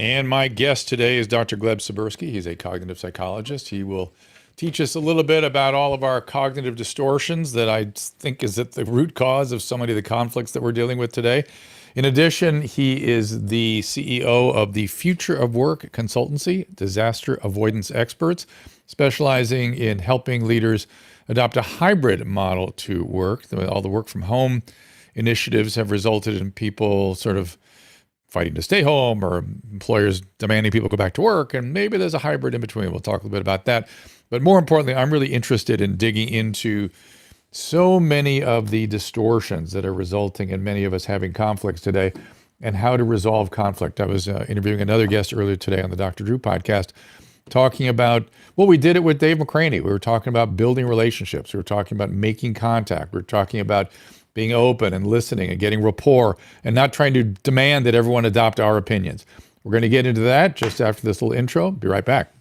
And my guest today is Dr. Gleb Tsipursky. He's a cognitive psychologist. He will teach us a little bit about all of our cognitive distortions that I think is at the root cause of so many of the conflicts that we're dealing with today. In addition, he is the CEO of the Future of Work consultancy, Disaster Avoidance Experts, specializing in helping leaders adopt a hybrid model to work. All the work from home initiatives have resulted in people sort of fighting to stay home or employers demanding people go back to work. And maybe there's a hybrid in between. We'll talk a little bit about that. But more importantly, I'm really interested in digging into so many of the distortions that are resulting in many of us having conflicts today and how to resolve conflict. I was interviewing another guest earlier today on the Dr. Drew podcast, talking about, well, we did it with Dave McCraney. We were talking about building relationships. We were talking about making contact. We were talking about being open and listening and getting rapport and not trying to demand that everyone adopt our opinions. We're going to get into that just after this little intro. Be right back.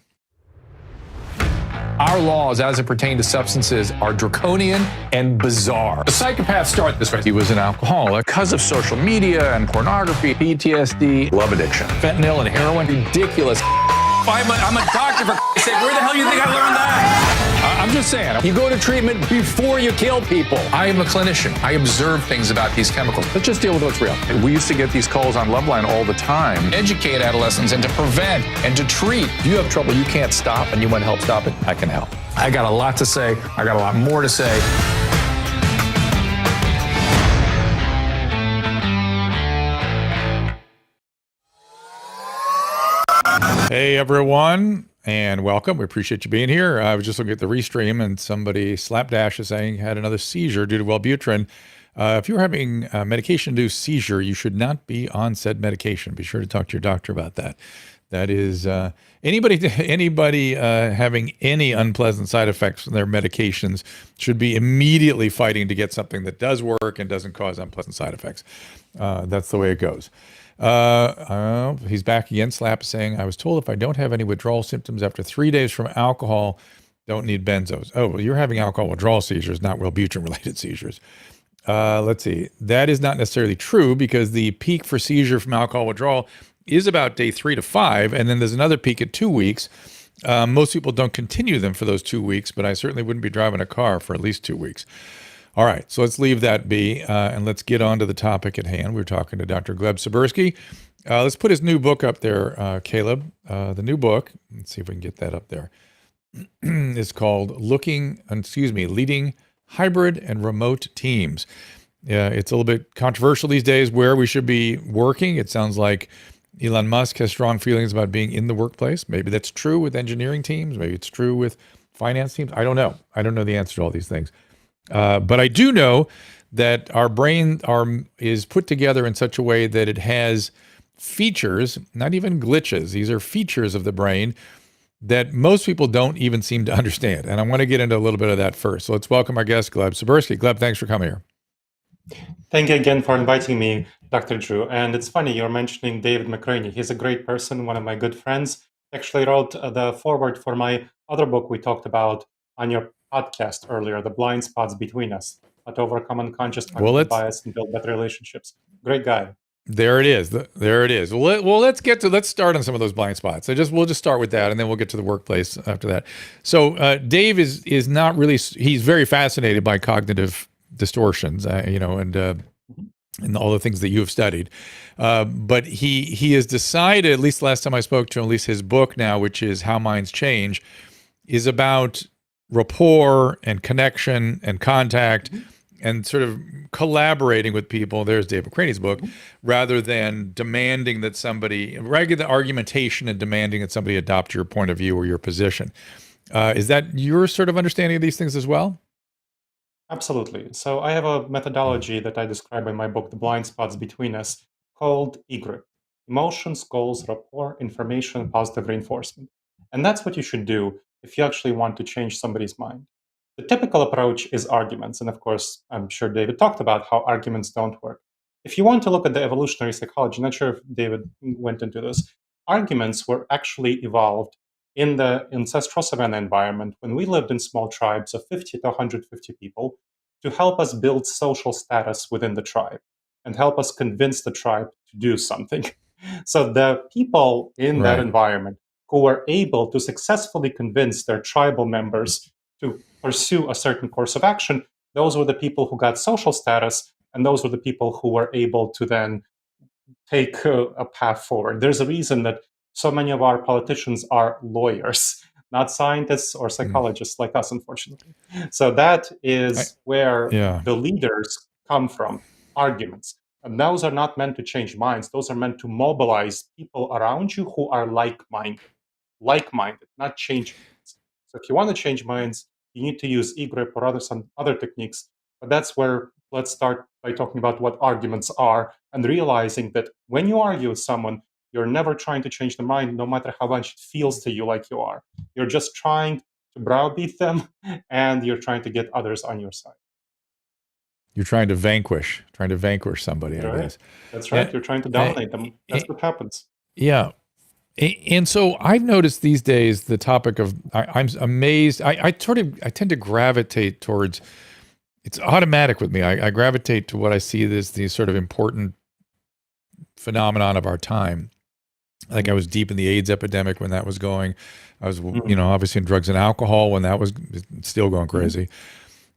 Our laws as it pertains to substances are draconian and bizarre. The psychopaths start this way. He was an alcoholic because of social media and pornography, PTSD, love addiction, fentanyl and heroin. Ridiculous. I'm a doctor, for Christ's sake. Where the hell do you think I learned that? I'm just saying, you go to treatment before you kill people. I am a clinician. I observe things about these chemicals. Let's just deal with what's real. We used to get these calls on Loveline all the time. Educate adolescents and to prevent and to treat. If you have trouble you can't stop and you want help stop it, I can help. I got a lot to say. I got a lot more to say. Hey, everyone, and welcome. We appreciate you being here. I was just looking at the restream, and somebody slapdash is saying had another seizure due to Wellbutrin. If you're having a medication-induced seizure, you should not be on said medication. Be sure to talk to your doctor about that. That is, anybody having any unpleasant side effects from their medications should be immediately fighting to get something that does work and doesn't cause unpleasant side effects. That's the way it goes. He's back again. Slap is saying, I was told if I don't have any withdrawal symptoms after 3 days from alcohol, don't need benzos. Oh, well, you're having alcohol withdrawal seizures, not Wellbutrin-related seizures. Let's see. That is not necessarily true because the peak for seizure from alcohol withdrawal is about day 3 to 5, and then there's another peak at 2 weeks. Most people don't continue them for those 2 weeks, but I certainly wouldn't be driving a car for at least 2 weeks. All right, so let's leave that be, and let's get on to the topic at hand. We're talking to Dr. Gleb Tsipursky. Let's put his new book up there, Caleb. The new book, let's see if we can get that up there, is called Leading Hybrid and Remote Teams. It's a little bit controversial these days where we should be working. It sounds like Elon Musk has strong feelings about being in the workplace. Maybe that's true with engineering teams. Maybe it's true with finance teams. I don't know. I don't know the answer to all these things. But I do know that our brain is put together in such a way that it has features, not even glitches. These are features of the brain that most people don't even seem to understand. And I want to get into a little bit of that first. So let's welcome our guest, Gleb Tsipursky. Gleb, thanks for coming here. Thank you again for inviting me, Dr. Drew. And it's funny, you're mentioning David McCraney. He's a great person, one of my good friends. Actually wrote the foreword for my other book we talked about on your podcast earlier, The Blind Spots Between Us, How to Overcome Unconscious Cognitive Bias and Build Better Relationships. Great guy. There it is. There it is. Well, let's start on some of those blind spots. We'll just start with that, and then we'll get to the workplace after that. So Dave is not really. He's very fascinated by cognitive distortions, and all the things that you have studied. But he has decided, at least last time I spoke to him, at least his book now, which is How Minds Change, is about rapport and connection and contact and sort of collaborating with people. There's Dave McCraney's book, rather than demanding that the argumentation and demanding that somebody adopt your point of view or your position. Is that your sort of understanding of these things as well? Absolutely. So I have a methodology that I describe in my book, The Blind Spots Between Us, called EGRIP: Emotions, Goals, Rapport, Information, and Positive Reinforcement. And that's what you should do if you actually want to change somebody's mind. The typical approach is arguments. And of course, I'm sure David talked about how arguments don't work. If you want to look at the evolutionary psychology, not sure if David went into this, arguments were actually evolved in the ancestral savanna environment when we lived in small tribes of 50 to 150 people to help us build social status within the tribe and help us convince the tribe to do something. So the people in that Right. environment who were able to successfully convince their tribal members to pursue a certain course of action, those were the people who got social status, and those were the people who were able to then take a path forward. There's a reason that so many of our politicians are lawyers, not scientists or Mm. psychologists like us, unfortunately. So that I, is where yeah. the leaders come from, arguments. And those are not meant to change minds. Those are meant to mobilize people around you who are like-minded, not changing minds. So if you want to change minds, you need to use eGrip or some other techniques. But that's where let's start by talking about what arguments are and realizing that when you argue with someone, you're never trying to change the mind, no matter how much it feels to you like you are. You're just trying to browbeat them, and you're trying to get others on your side. You're trying to vanquish somebody, I Right? guess. That's right. And, You're trying to uh, dominate them. That's what happens. yeah. And so I've noticed these days the topic of I'm amazed. I tend to gravitate towards it's automatic with me. I gravitate to what I see as these sort of important phenomenon of our time. Like I was deep in the AIDS epidemic when that was going. I was, Mhm. obviously in drugs and alcohol when that was still going crazy.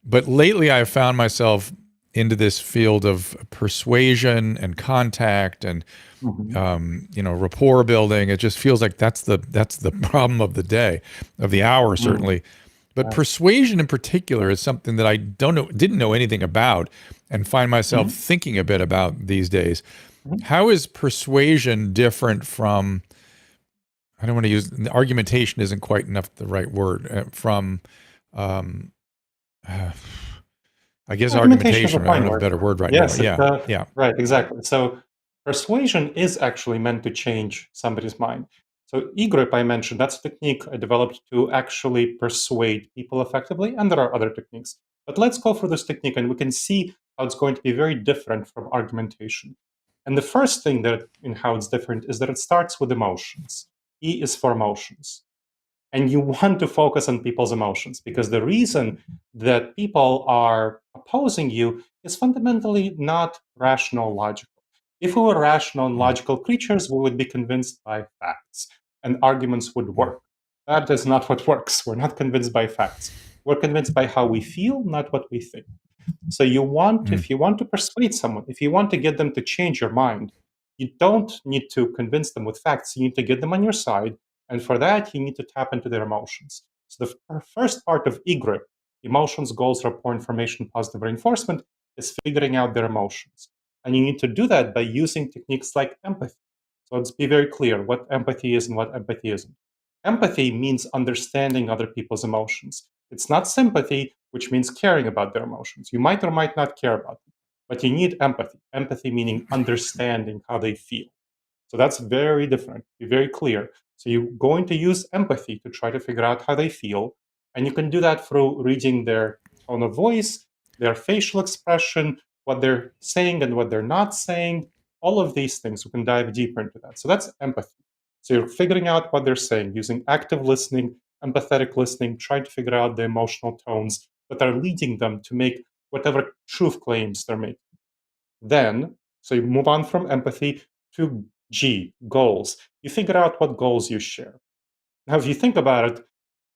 But lately I've found myself into this field of persuasion and contact and Mhm. rapport building. It just feels like that's the problem of the day, of the hour, Mhm. certainly. But Right. persuasion in particular is something that I didn't know anything about, and find myself Mhm. thinking a bit about these days. Mhm. How is persuasion different from? I don't want to use argumentation. Isn't quite enough the right word from. Um, I guess Argumentation is a argumentation. I don't fine have a word. better word right now. Yes, Yeah, yeah. right, exactly. So persuasion is actually meant to change somebody's mind. So eGrip, I mentioned, that's a technique I developed to actually persuade people effectively, and there are other techniques. But let's go through this technique, and we can see how it's going to be very different from argumentation. And the first thing that in how it's different is that it starts with emotions. E is for emotions, and you want to focus on people's emotions because the reason that people are opposing you is fundamentally not rational logical. If we were rational and Mm, logical creatures, we would be convinced by facts and arguments would mm, work. That is not what works. We're not convinced by facts. We're convinced by how we feel, not what we think. So mm, if you want to persuade someone, if you want to get them to change your mind, you don't need to convince them with facts. You need to get them on your side, and for that, you need to tap into their emotions. So the first part of eGrip, emotions, goals, rapport, information, positive reinforcement, is figuring out their emotions, and you need to do that by using techniques like empathy. So let's be very clear what empathy is and what empathy isn't. Empathy means understanding other people's emotions. It's not sympathy, which means caring about their emotions. You might or might not care about them, but you need empathy. Empathy meaning understanding how they feel. So that's very different. Be very clear. So you're going to use empathy to try to figure out how they feel. And you can do that through reading their tone of voice, their facial expression, what they're saying and what they're not saying. All of these things, we can dive deeper into that. So that's empathy. So you're figuring out what they're saying using active listening, empathetic listening, trying to figure out the emotional tones that are leading them to make whatever truth claims they're making. Then, so you move on from empathy to G, goals. You figure out what goals you share. Now, if you think about it,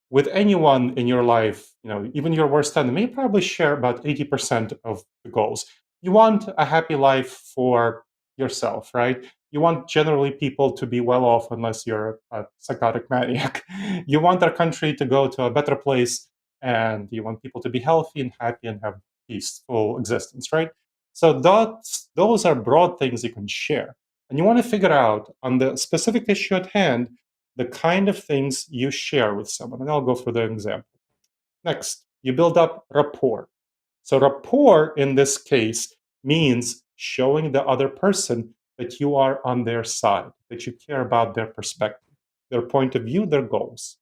with anyone in your life, even your worst enemy, you probably share about 80% of the goals. You want a happy life for yourself, right? You want generally people to be well off unless you're a psychotic maniac. You want our country to go to a better place, and you want people to be healthy and happy and have peaceful existence, right? So those are broad things you can share. And you want to figure out on the specific issue at hand the kind of things you share with someone. And I'll go through the example. Next, you build up rapport. So, rapport in this case means showing the other person that you are on their side, that you care about their perspective, their point of view, their goals.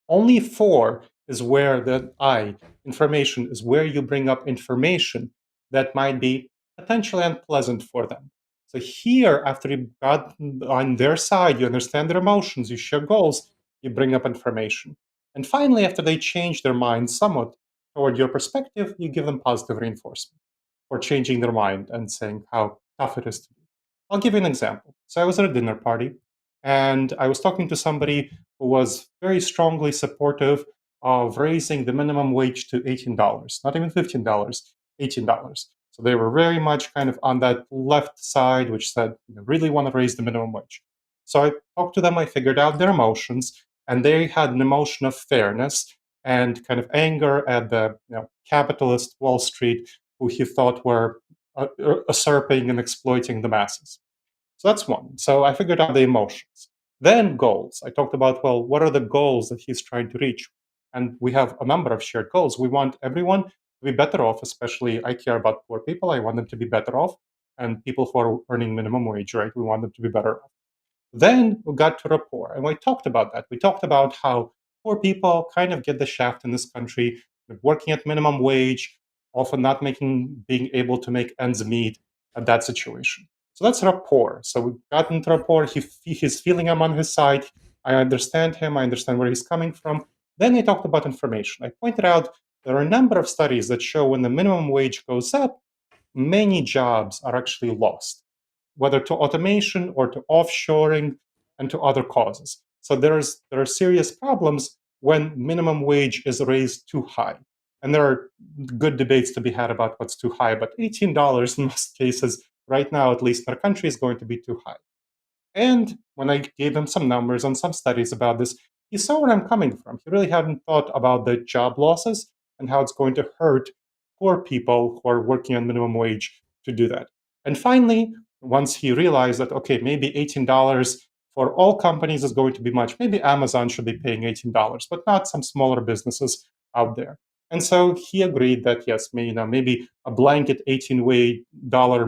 Only four is where the I, information, is where you bring up information that might be potentially unpleasant for them. So here, after you got on their side, you understand their emotions, you share goals, you bring up information. And finally, after they change their mind somewhat toward your perspective, you give them positive reinforcement for changing their mind and saying how tough it is to do. I'll give you an example. So I was at a dinner party, and I was talking to somebody who was very strongly supportive of raising the minimum wage to $18, not even $15, $18. So they were very much kind of on that left side, which said, really want to raise the minimum wage. So I talked to them, I figured out their emotions, and they had an emotion of fairness and kind of anger at the capitalist Wall Street, who he thought were usurping and exploiting the masses. So that's one. So I figured out the emotions. Then goals. I talked about, well, what are the goals that he's trying to reach? And we have a number of shared goals. We want everyone to be better off, especially I care about poor people. I want them to be better off. And people who are earning minimum wage, right? We want them to be better off. Then we got to rapport, and we talked about that. We talked about how poor people kind of get the shaft in this country, working at minimum wage, often not being able to make ends meet at that situation. So that's rapport. So we got into rapport. He's feeling I'm on his side. I understand him. I understand where he's coming from. Then I talked about information. I pointed out there are a number of studies that show when the minimum wage goes up, many jobs are actually lost, whether to automation or to offshoring and to other causes. So there are serious problems when minimum wage is raised too high. And there are good debates to be had about what's too high, but $18 in most cases, right now, at least in our country, is going to be too high. And when I gave him some numbers and some studies about this, he saw where I'm coming from. He really hadn't thought about the job losses and how it's going to hurt poor people who are working on minimum wage to do that. And finally, once he realized that, okay, maybe $18 for all companies is going to be much, maybe Amazon should be paying $18, but not some smaller businesses out there. And so he agreed that, yes, maybe a blanket $18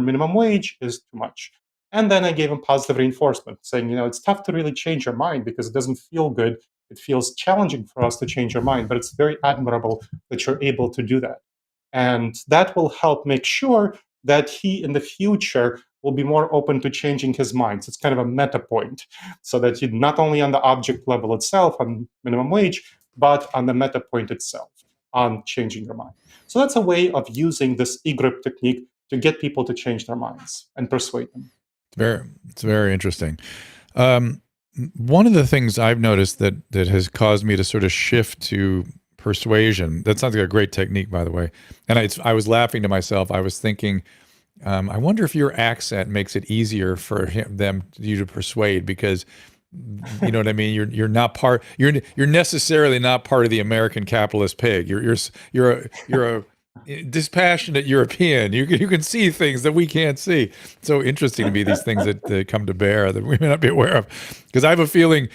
minimum wage is too much. And then I gave him positive reinforcement, saying, it's tough to really change your mind because it doesn't feel good. It feels challenging for us to change our mind, but it's very admirable that you're able to do that. And that will help make sure that he in the future will be more open to changing his mind. So it's kind of a meta point, so that you not only on the object level itself on minimum wage, but on the meta point itself on changing your mind. So that's a way of using this e-grip technique to get people to change their minds and persuade them. It's very interesting. One of the things I've noticed that has caused me to sort of shift to persuasion. That sounds like a great technique, by the way. And I was laughing to myself. I was thinking, I wonder if your accent makes it easier for you to persuade, because you know what I mean. You're not part. You're necessarily not part of the American capitalist pig. You're a dispassionate European. You can see things that we can't see. It's so interesting to me, these things that come to bear that we may not be aware of. Because I have a feeling,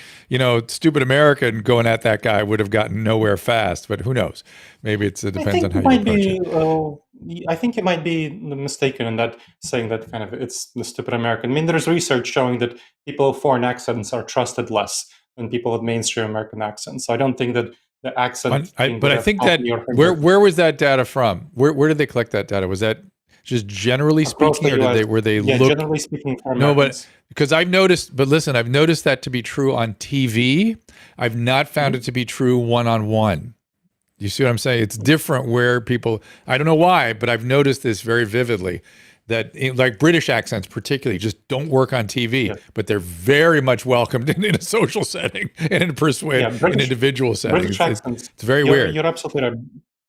stupid American going at that guy would have gotten nowhere fast. But who knows? Maybe it depends on how you approach it. I think you might be mistaken in that, saying that kind of it's the stupid American. I mean, there's research showing that people with foreign accents are trusted less than people with mainstream American accents. So I don't think that the accent. But I think that where was that data from? Where did they collect that data? Was that just generally speaking, or were they look? Generally speaking, for no, Americans. but because I've noticed. But listen, I've noticed that to be true on TV. I've not found it to be true one-on-one. You see what I'm saying? It's different where people. I don't know why, but I've noticed this very vividly. That like British accents particularly just don't work on TV, Yes. but they're very much welcomed in a social setting and in an individual setting. British accents. It's very weird. You're absolutely right.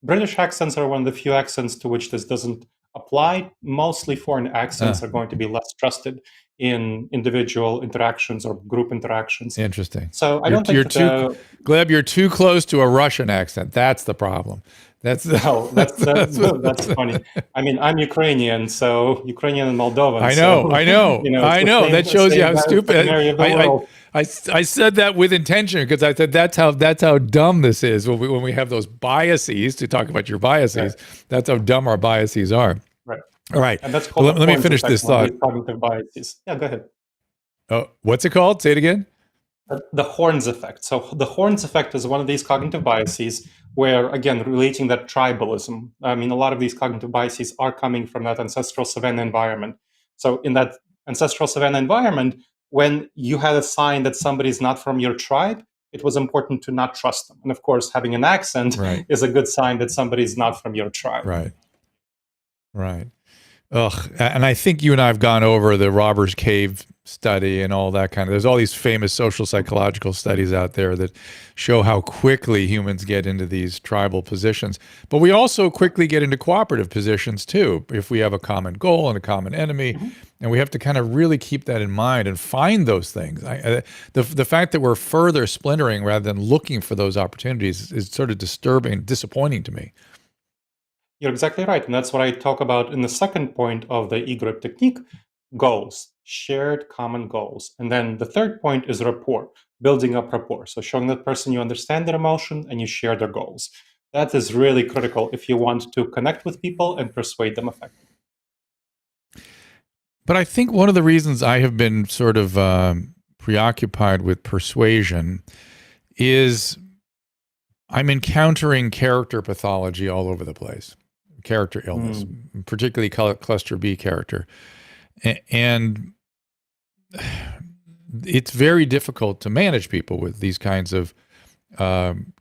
British accents are one of the few accents to which this doesn't apply. Mostly foreign accents are going to be less trusted in individual interactions or group interactions. Interesting. So I don't think Gleb, you're too close to a Russian accent. That's the problem. That's funny. I mean, I'm Ukrainian, so Ukrainian and Moldovan. I know. I know. That shows you how stupid. I said that with intention, because I said that's how dumb this is when we have those biases to talk about your biases. Yeah. That's how dumb our biases are. Right. All right. And that's called let me finish this thought. Cognitive biases. Yeah, go ahead. Oh, what's it called? Say it again. The Horns effect. So the Horns effect is one of these cognitive biases where, again, relating that tribalism. I mean, a lot of these cognitive biases are coming from that ancestral savanna environment. So in that ancestral savanna environment, when you had a sign that somebody's not from your tribe, it was important to not trust them. And of course, having an accent is a good sign that somebody's not from your tribe. Right. Ugh. And I think you and I have gone over the Robbers Cave study and all that kind of, there's all these famous social psychological studies out there that show how quickly humans get into these tribal positions. But we also quickly get into cooperative positions too, if we have a common goal and a common enemy. Mhm. And we have to kind of really keep that in mind and find those things. The fact that we're further splintering rather than looking for those opportunities is sort of disturbing, disappointing to me. You're exactly right. And that's what I talk about in the second point of the e-grip technique, goals, shared common goals. And then the third point is rapport, building up rapport. So showing that person you understand their emotion and you share their goals. That is really critical if you want to connect with people and persuade them effectively. But I think one of the reasons I have been sort of preoccupied with persuasion is I'm encountering character pathology all over the place, character illness, particularly cluster B character. And it's very difficult to manage people with these kinds of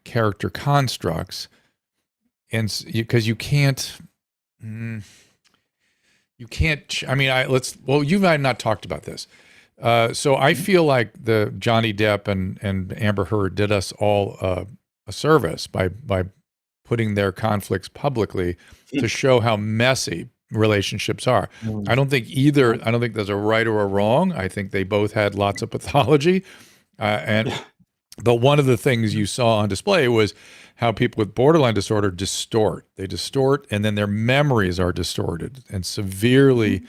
character constructs. And because you can't, I mean, you and I have not talked about this. So I feel like the Johnny Depp and Amber Heard did us all a service by putting their conflicts publicly to show how messy relationships are. I don't think there's a right or a wrong. I think they both had lots of pathology. But one of the things you saw on display was how people with borderline disorder distort. They distort, and then their memories are distorted and severely,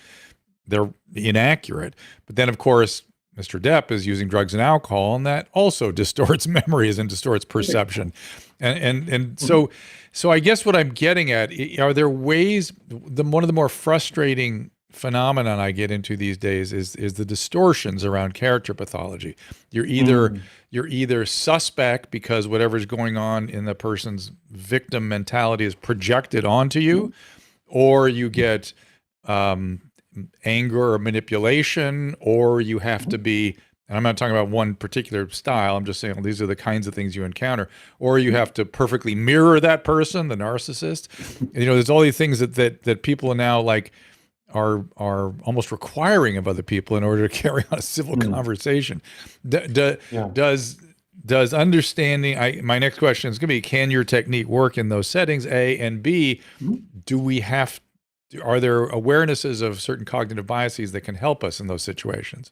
they're inaccurate. But then, of course, Mr. Depp is using drugs and alcohol, and that also distorts memories and distorts perception. And so I guess what I'm getting at, are there ways, one of the more frustrating phenomenon I get into these days is the distortions around character pathology. You're either suspect because whatever's going on in the person's victim mentality is projected onto you, or you get anger or manipulation, or you have to be, and I'm not talking about one particular style, I'm just saying these are the kinds of things you encounter, or you have to perfectly mirror that person, the narcissist. And, there's all these things that people now like are almost requiring of other people in order to carry on a civil conversation. Does understanding, my next question is going to be, can your technique work in those settings, A, and B, are there awarenesses of certain cognitive biases that can help us in those situations?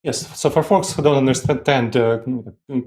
Yes. So for folks who don't understand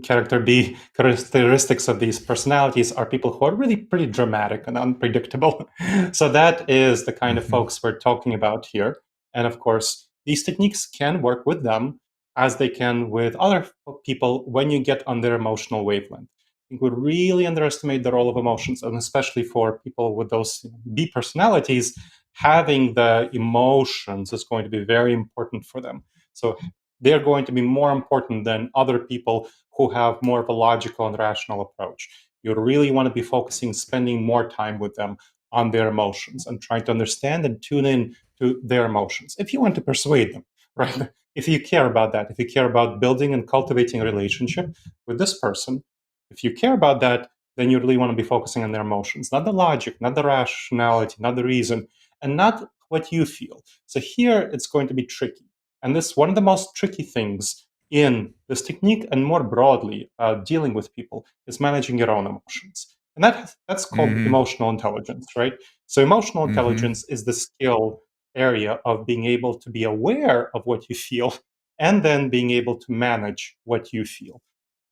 character B characteristics of these personalities are people who are really pretty dramatic and unpredictable. So that is the kind of folks we're talking about here. And of course, these techniques can work with them as they can with other people when you get on their emotional wavelength. I think we really underestimate the role of emotions, and especially for people with those B personalities, having the emotions is going to be very important for them. So they're going to be more important than other people who have more of a logical and rational approach. You really want to be focusing, spending more time with them on their emotions and trying to understand and tune in to their emotions. If you want to persuade them, right? If you care about that, if you care about building and cultivating a relationship with this person, if you care about that, then you really want to be focusing on their emotions, not the logic, not the rationality, not the reason, and not what you feel. So here it's going to be tricky. And this one of the most tricky things in this technique, and more broadly dealing with people, is managing your own emotions. And that's called emotional intelligence, right? So emotional intelligence is the skill area of being able to be aware of what you feel and then being able to manage what you feel.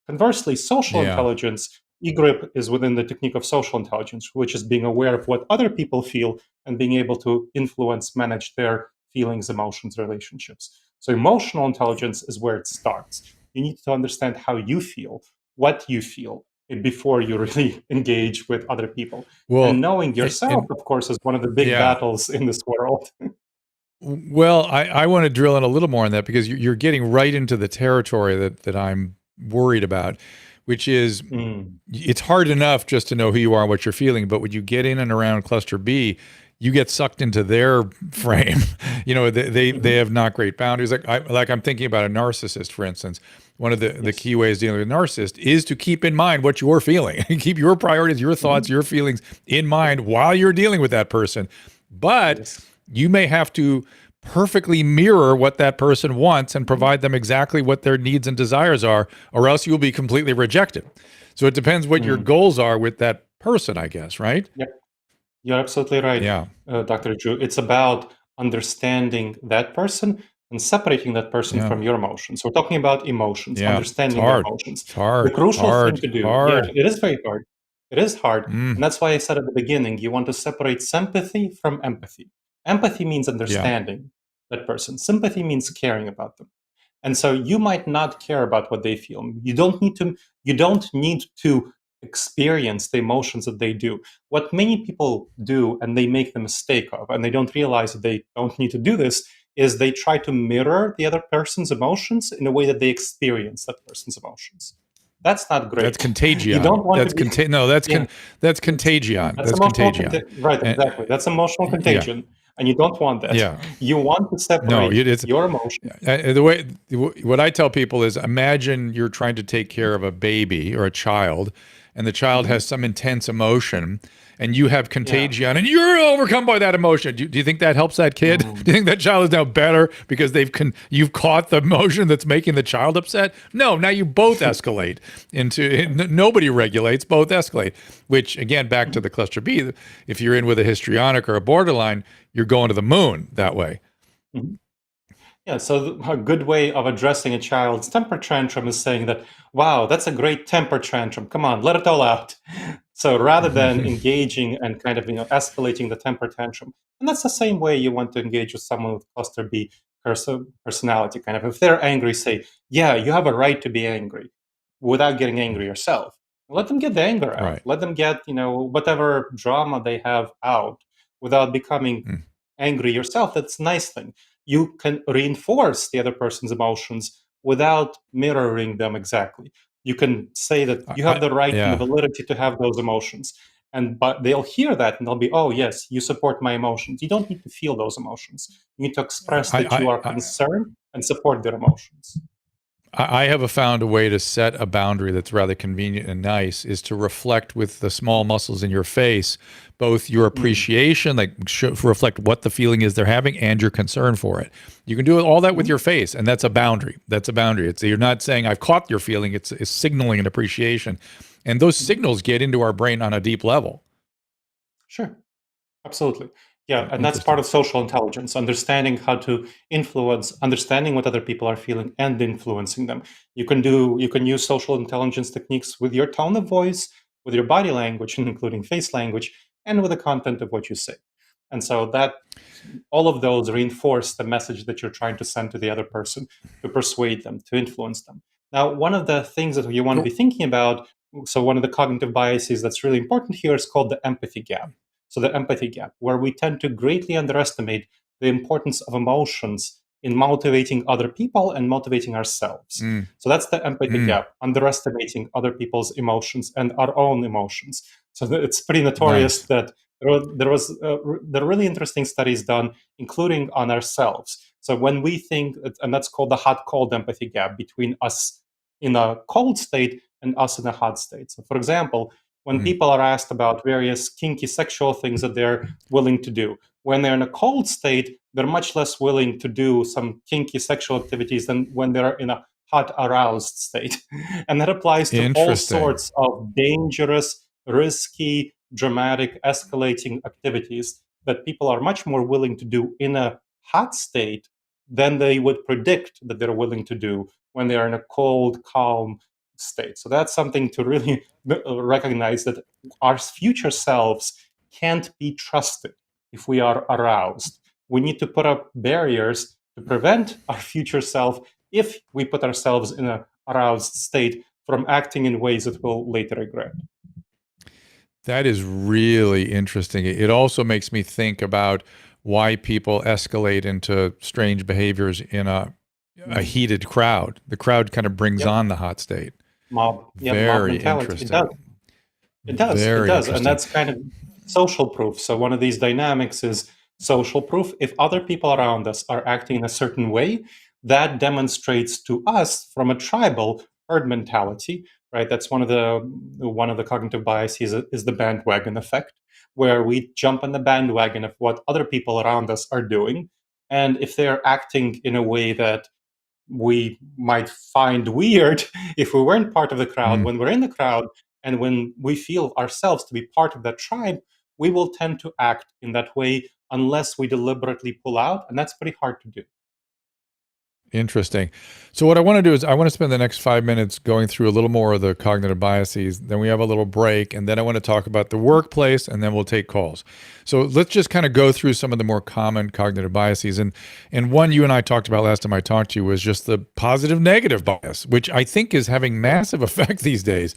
Conversely, social intelligence, eGrip, is within the technique of social intelligence, which is being aware of what other people feel and being able to influence, manage their feelings, emotions, relationships. So emotional intelligence is where it starts. You need to understand how you feel, what you feel, before you really engage with other people. Well, and knowing yourself, of course, is one of the big battles in this world. Well, I want to drill in a little more on that, because you're getting right into the territory that I'm worried about, which is it's hard enough just to know who you are and what you're feeling, but when you get in and around cluster B, you get sucked into their frame. They have not great boundaries. Like I'm thinking about a narcissist, for instance. One of the key ways dealing with a narcissist is to keep in mind what you're feeling. Keep your priorities, your thoughts, your feelings in mind while you're dealing with that person. but Yes. you may have to perfectly mirror what that person wants and provide them exactly what their needs and desires are, or else you'll be completely rejected. So it depends what your Mm. goals are with that person, I guess, right? Yep. You're absolutely right, Yeah. Dr. Drew. It's about understanding that person and separating that person Yeah. from your emotions. We're talking about emotions, Yeah. It's understanding the hard. emotions. It's The hard. crucial thing Hard. to do, yeah, Hard. it is very hard. It is hard. Mm. And that's why I said at the beginning, you want to separate sympathy from empathy. Empathy means Yeah. understanding that person. Sympathy means caring about them. And so you might not care about what they feel. You don't need to experience the emotions that they do. What many people do and they make the mistake of, and they don't realize that they don't need to do this, is they try to mirror the other person's emotions in a way that they experience that person's emotions. That's not That's great. You contagion. don't want to That's be no, yeah, that's contagion. that's That's emotional contagion. right, And, exactly. That's emotional yeah. contagion. And you don't want that. Yeah. You want to No, separate it's your emotions. the way what I tell people is imagine you're trying to take care of a baby or a child, and the child Mhm. has some intense emotion, and you have Yeah. contagion, and you're overcome by that emotion. Do you think that helps that kid? Mm. Do you think that child is now better because you've caught the emotion that's making the child upset? No, now you both escalate into nobody regulates, both escalate. Which again, back to the cluster B, if you're in with a histrionic or a borderline, you're going to the moon that way. Mhm. Yeah, so a good way of addressing a child's temper tantrum is saying that, wow, that's a great temper tantrum. Come on, let it all out. So rather than engaging and kind of escalating the temper tantrum, and that's the same way you want to engage with someone with cluster B personality. Kind of, if they're angry, say, yeah, you have a right to be angry, without getting angry yourself. Let them get the anger out. Right. Let them get whatever drama they have out without becoming Mm. angry yourself. That's a nice thing. You can reinforce the other person's emotions without mirroring them exactly. You can say that you have the right and the Yeah. validity to have those emotions. But they'll hear that and they'll be, oh yes, you support my emotions. You don't need to feel those emotions. You need to express that you are concerned and support their emotions. I have found a way to set a boundary that's rather convenient and nice is to reflect with the small muscles in your face, both your Mm. appreciation, like reflect what the feeling is they're having, and your concern for it. You can do all that with Mhm. your face, and that's a boundary. That's a boundary. It's you're not saying I've caught your feeling. It's signaling an appreciation, and those Mhm. signals get into our brain on a deep level. Sure. Absolutely. Yeah, and that's part Interesting. of social intelligence, understanding how to influence, understanding what other people are feeling and influencing them. You can use social intelligence techniques with your tone of voice, with your body language, including face language, and with the content of what you say. And so that all of those reinforce the message that you're trying to send to the other person to persuade them, to influence them. Now, one of the things that you want to be thinking about, so one of the cognitive biases that's really important here is called the empathy gap. So the empathy gap, where we tend to greatly underestimate the importance of emotions in motivating other people and motivating ourselves. Mm, So that's the empathy mm, gap, underestimating other people's emotions and our own emotions. So it's pretty notorious nice. that there are really interesting studies done, including on ourselves. So when we think, and that's called the hot-cold empathy gap between us in a cold state and us in a hot state. So for example, when Mm, people are asked about various kinky sexual things that they're willing to do, when they're in a cold state, they're much less willing to do some kinky sexual activities than when they're in a hot aroused state. And that applies to all interesting. sorts of dangerous, risky, dramatic, escalating activities that people are much more willing to do in a hot state than they would predict that they're willing to do when they are in a cold, calm state. So that's something to really recognize, that our future selves can't be trusted if we are aroused. We need to put up barriers to prevent our future self, if we put ourselves in a aroused state, from acting in ways that we'll later regret. That is really interesting. It also makes me think about why people escalate into strange behaviors in a Mm. heated crowd. The crowd kind of brings Yep, on the hot state. mob Very mentality. It does. interesting. It Very does, and interesting. that's kind of social proof. So one of these dynamics is social proof. If other people around us are acting in a certain way, that demonstrates to us from a tribal herd mentality, right? That's one of the cognitive biases is the bandwagon effect, where we jump on the bandwagon of what other people around us are doing. And if they're acting in a way that we might find weird if we weren't part of the crowd, when we're in the crowd and when we feel ourselves to be part of that tribe, we will tend to act in that way unless we deliberately pull out. And that's pretty hard to do. Interesting. So what I want to do is I want to spend the next 5 minutes going through a little more of the cognitive biases. Then we have a little break, and then I want to talk about the workplace, and then we'll take calls. So let's just kind of go through some of the more common cognitive biases. And one you and I talked about last time I talked to you was just the positive negative bias, which I think is having massive effect these days.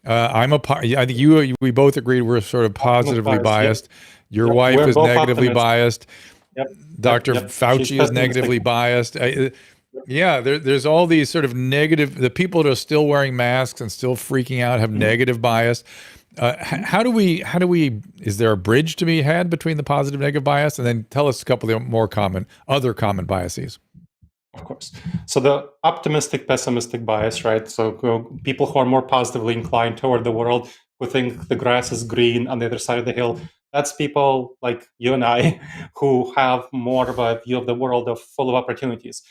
I think we both agreed we're sort of positively biased. Your wife We're is both negatively optimists. biased. Yep. Dr. Yep. Fauci She's is negatively biased. Yeah, there's all these sort of negative. The people that are still wearing masks and still freaking out have negative bias. How do we? Is there a bridge to be had between the positive negative bias? And then tell us a couple of the more other common biases. Of course. So the optimistic, pessimistic bias, right? So people who are more positively inclined toward the world, who think the grass is green on the other side of the hill, that's people like you and I who have more of a view of the world of full of opportunities.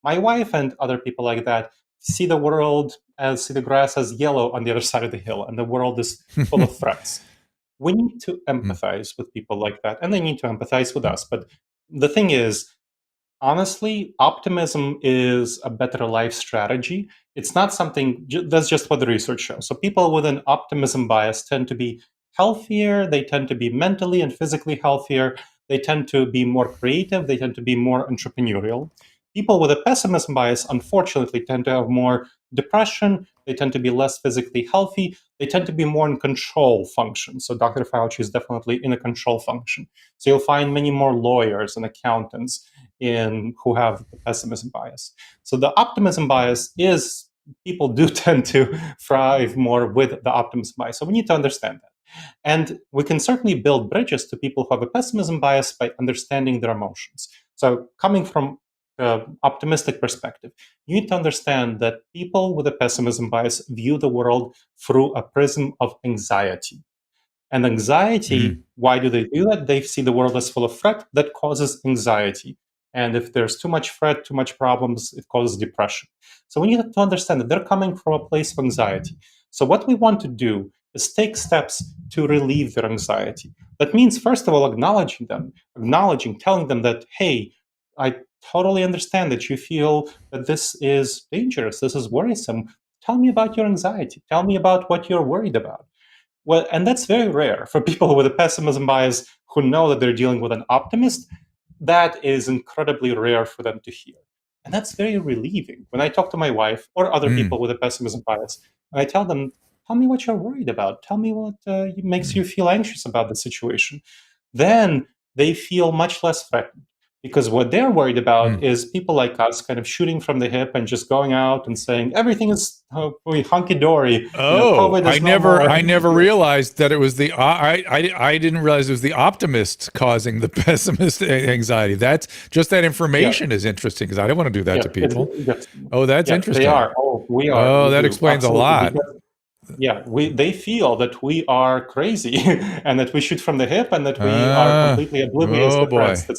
My wife and other people like that see the grass as yellow on the other side of the hill, and the world is full of threats. We need to empathize with people like that, and they need to empathize with us. But the thing is, honestly, optimism is a better life strategy. It's not something that's just what the research shows. So people with an optimism bias tend to be healthier, they tend to be mentally and physically healthier, they tend to be more creative, they tend to be more entrepreneurial. People with a pessimism bias, unfortunately, tend to have more depression, they tend to be less physically healthy, they tend to be more in control function. So Dr. Fauci is definitely in a control function. So you'll find many more lawyers and accountants who have the pessimism bias. So the optimism bias is people do tend to thrive more with the optimism bias. So we need to understand that. And we can certainly build bridges to people who have a pessimism bias by understanding their emotions. So coming from optimistic perspective, you need to understand that people with a pessimism bias view the world through a prism of anxiety. And anxiety, why do they do that? They see the world as full of threat that causes anxiety. And if there's too much threat, too much problems, it causes depression. So we need to understand that they're coming from a place of anxiety. So what we want to do is take steps to relieve their anxiety. That means, first of all, telling them that, hey, I totally understand that you feel that this is dangerous, this is worrisome. Tell me about your anxiety. Tell me about what you're worried about. Well, and that's very rare for people with a pessimism bias who know that they're dealing with an optimist. That is incredibly rare for them to hear. And that's very relieving. When I talk to my wife or other people with a pessimism bias, and I tell them, tell me what you're worried about. Tell me what makes you feel anxious about the situation. Then they feel much less threatened. Because what they're worried about is people like us kind of shooting from the hip and just going out and saying everything is hunky dory. COVID is I never realized that it was I didn't realize it was the optimist causing the pessimist anxiety. That's just that information is interesting because I don't want to do that to people. That's interesting. They are. We are. Oh, that explains a lot. They feel that we are crazy and that we shoot from the hip and that we are completely oblivious to threats.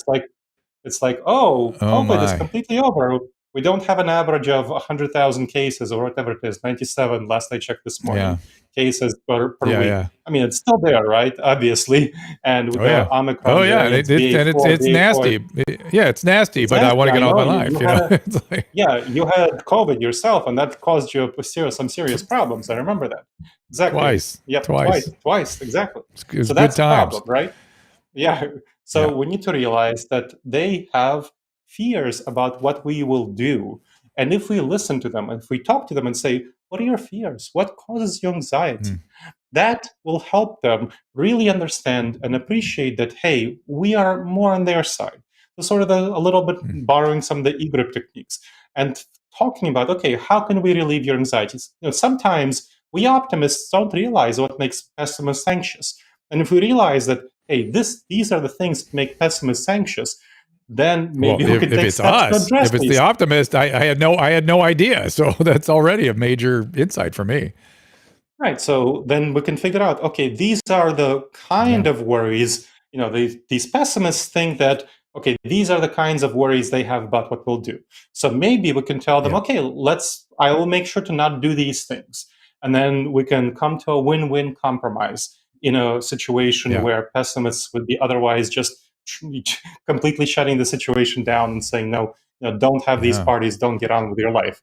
It's like, COVID is completely over. We don't have an average of 100,000 cases or whatever it is, 97 last I checked this morning, cases per week. Yeah. I mean, it's still there, right? Obviously. And with the Omicron variant, it's nasty. Yeah, it's nasty, but I want to get on with my life. You had COVID yourself, and that caused you some serious problems. I remember that. Exactly. Twice. Yep, twice, exactly. It's so that's good times. the problem, right? Yeah. So we need to realize that they have fears about what we will do. And if we listen to them, if we talk to them and say, what are your fears? What causes you anxiety? That will help them really understand and appreciate that, hey, we are more on their side. So sort of a little bit borrowing some of the e-grip techniques and talking about, okay, how can we relieve your anxieties? Sometimes we optimists don't realize what makes pessimists anxious. And if we realize that, hey, these are the things that make pessimists anxious, then Well, maybe we can if take it's steps to us, address if it's the these. optimist, I had no idea. So that's already a major insight for me. Right. So then we can figure out, okay, these are the Yeah. kind of worries, these pessimists think that, okay, these are the kinds of worries they have about what we'll do. So maybe we can tell them, Yeah. okay, I will make sure to not do these things. And then we can come to a win-win compromise in a situation Yeah. where pessimists would be otherwise just completely shutting the situation down and saying, no, don't have these Yeah. parties, don't get on with your life.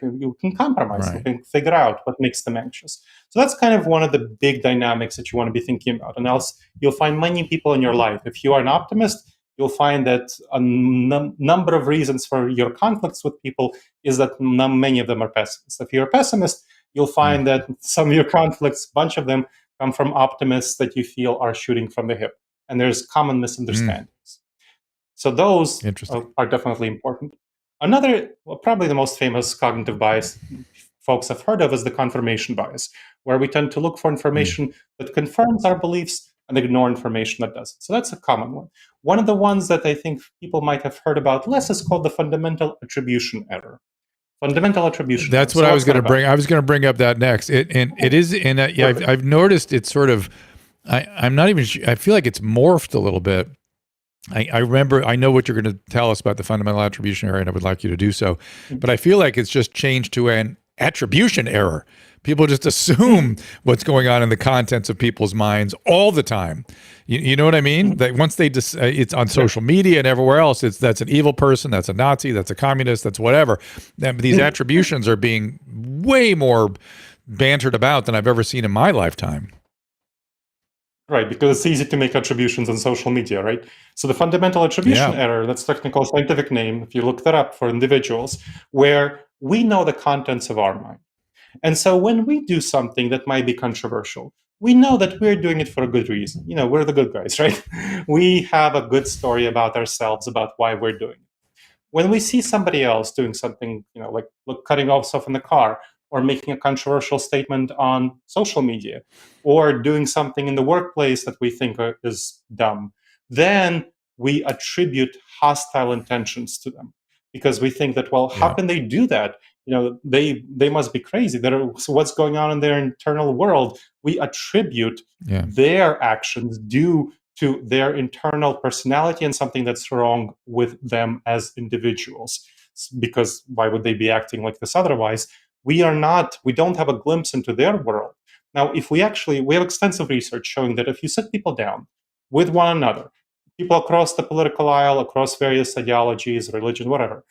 You can compromise, you Right. can figure out what makes them anxious. So that's kind of one of the big dynamics that you want to be thinking about. And else you'll find many people in your life. If you are an optimist, you'll find that a number of reasons for your conflicts with people is that many of them are pessimists. If you're a pessimist, you'll Mm. find that some of your conflicts, a bunch of them, come from optimists that you feel are shooting from the hip. And there's common Mm. misunderstandings. So those Interesting. are definitely important. Another, probably the most famous cognitive bias folks have heard of is the confirmation bias, where we tend to look for Mm. information that confirms our beliefs and ignore information that doesn't. So that's a common one. One of the ones that I think people might have heard about less is called the fundamental attribution error. Fundamental attribution error. That's what So I was what's going that to about? bring. I was going to bring up that next. It is, and yeah, Perfect. I've noticed it's sort of. I'm not even. I feel like it's morphed a little bit. I remember. I know what you're going to tell us about the fundamental attribution error, and I would like you to do so. But I feel like it's just changed to an attribution error. People just assume what's going on in the contents of people's minds all the time. You know what I mean? That once they it's on social media and everywhere else. That's an evil person. That's a Nazi. That's a communist. That's whatever. These attributions are being way more bantered about than I've ever seen in my lifetime. Right, because it's easy to make attributions on social media, right? So the fundamental attribution Yeah. error, that's technical scientific name, if you look that up for individuals, where we know the contents of our mind. And so when we do something that might be controversial, we know that we're doing it for a good reason. We're the good guys, right? We have a good story about ourselves, about why we're doing it. When we see somebody else doing something, like cutting off stuff in the car, or making a controversial statement on social media, or doing something in the workplace that we think is dumb, then we attribute hostile intentions to them because we think that, well, how Yeah. can they do that? They must be crazy. So what's going on in their internal world? We attribute Yeah. their actions due to their internal personality and something that's wrong with them as individuals. Because why would they be acting like this otherwise? We don't have a glimpse into their world. Now, if we have extensive research showing that if you sit people down with one another, people across the political aisle, across various ideologies, religion, whatever,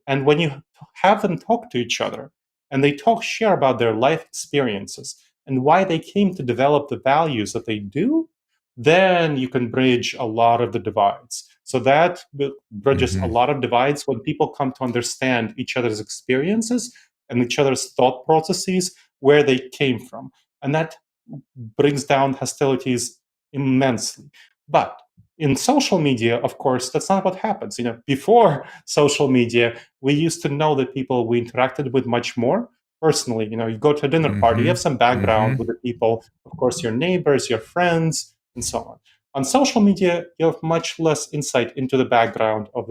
and when you have them talk to each other and they share about their life experiences and why they came to develop the values that they do, then you can bridge a lot of the divides. So that bridges a Mm-hmm. lot of divides when people come to understand each other's experiences and each other's thought processes, where they came from. And that brings down hostilities immensely. But in social media, of course, that's not what happens. Before social media, we used to know the people we interacted with much more personally. You go to a dinner party, you Mm-hmm. have some background Mm-hmm. with the people, of course, your neighbors, your friends, and so on. On social media, you have much less insight into the background of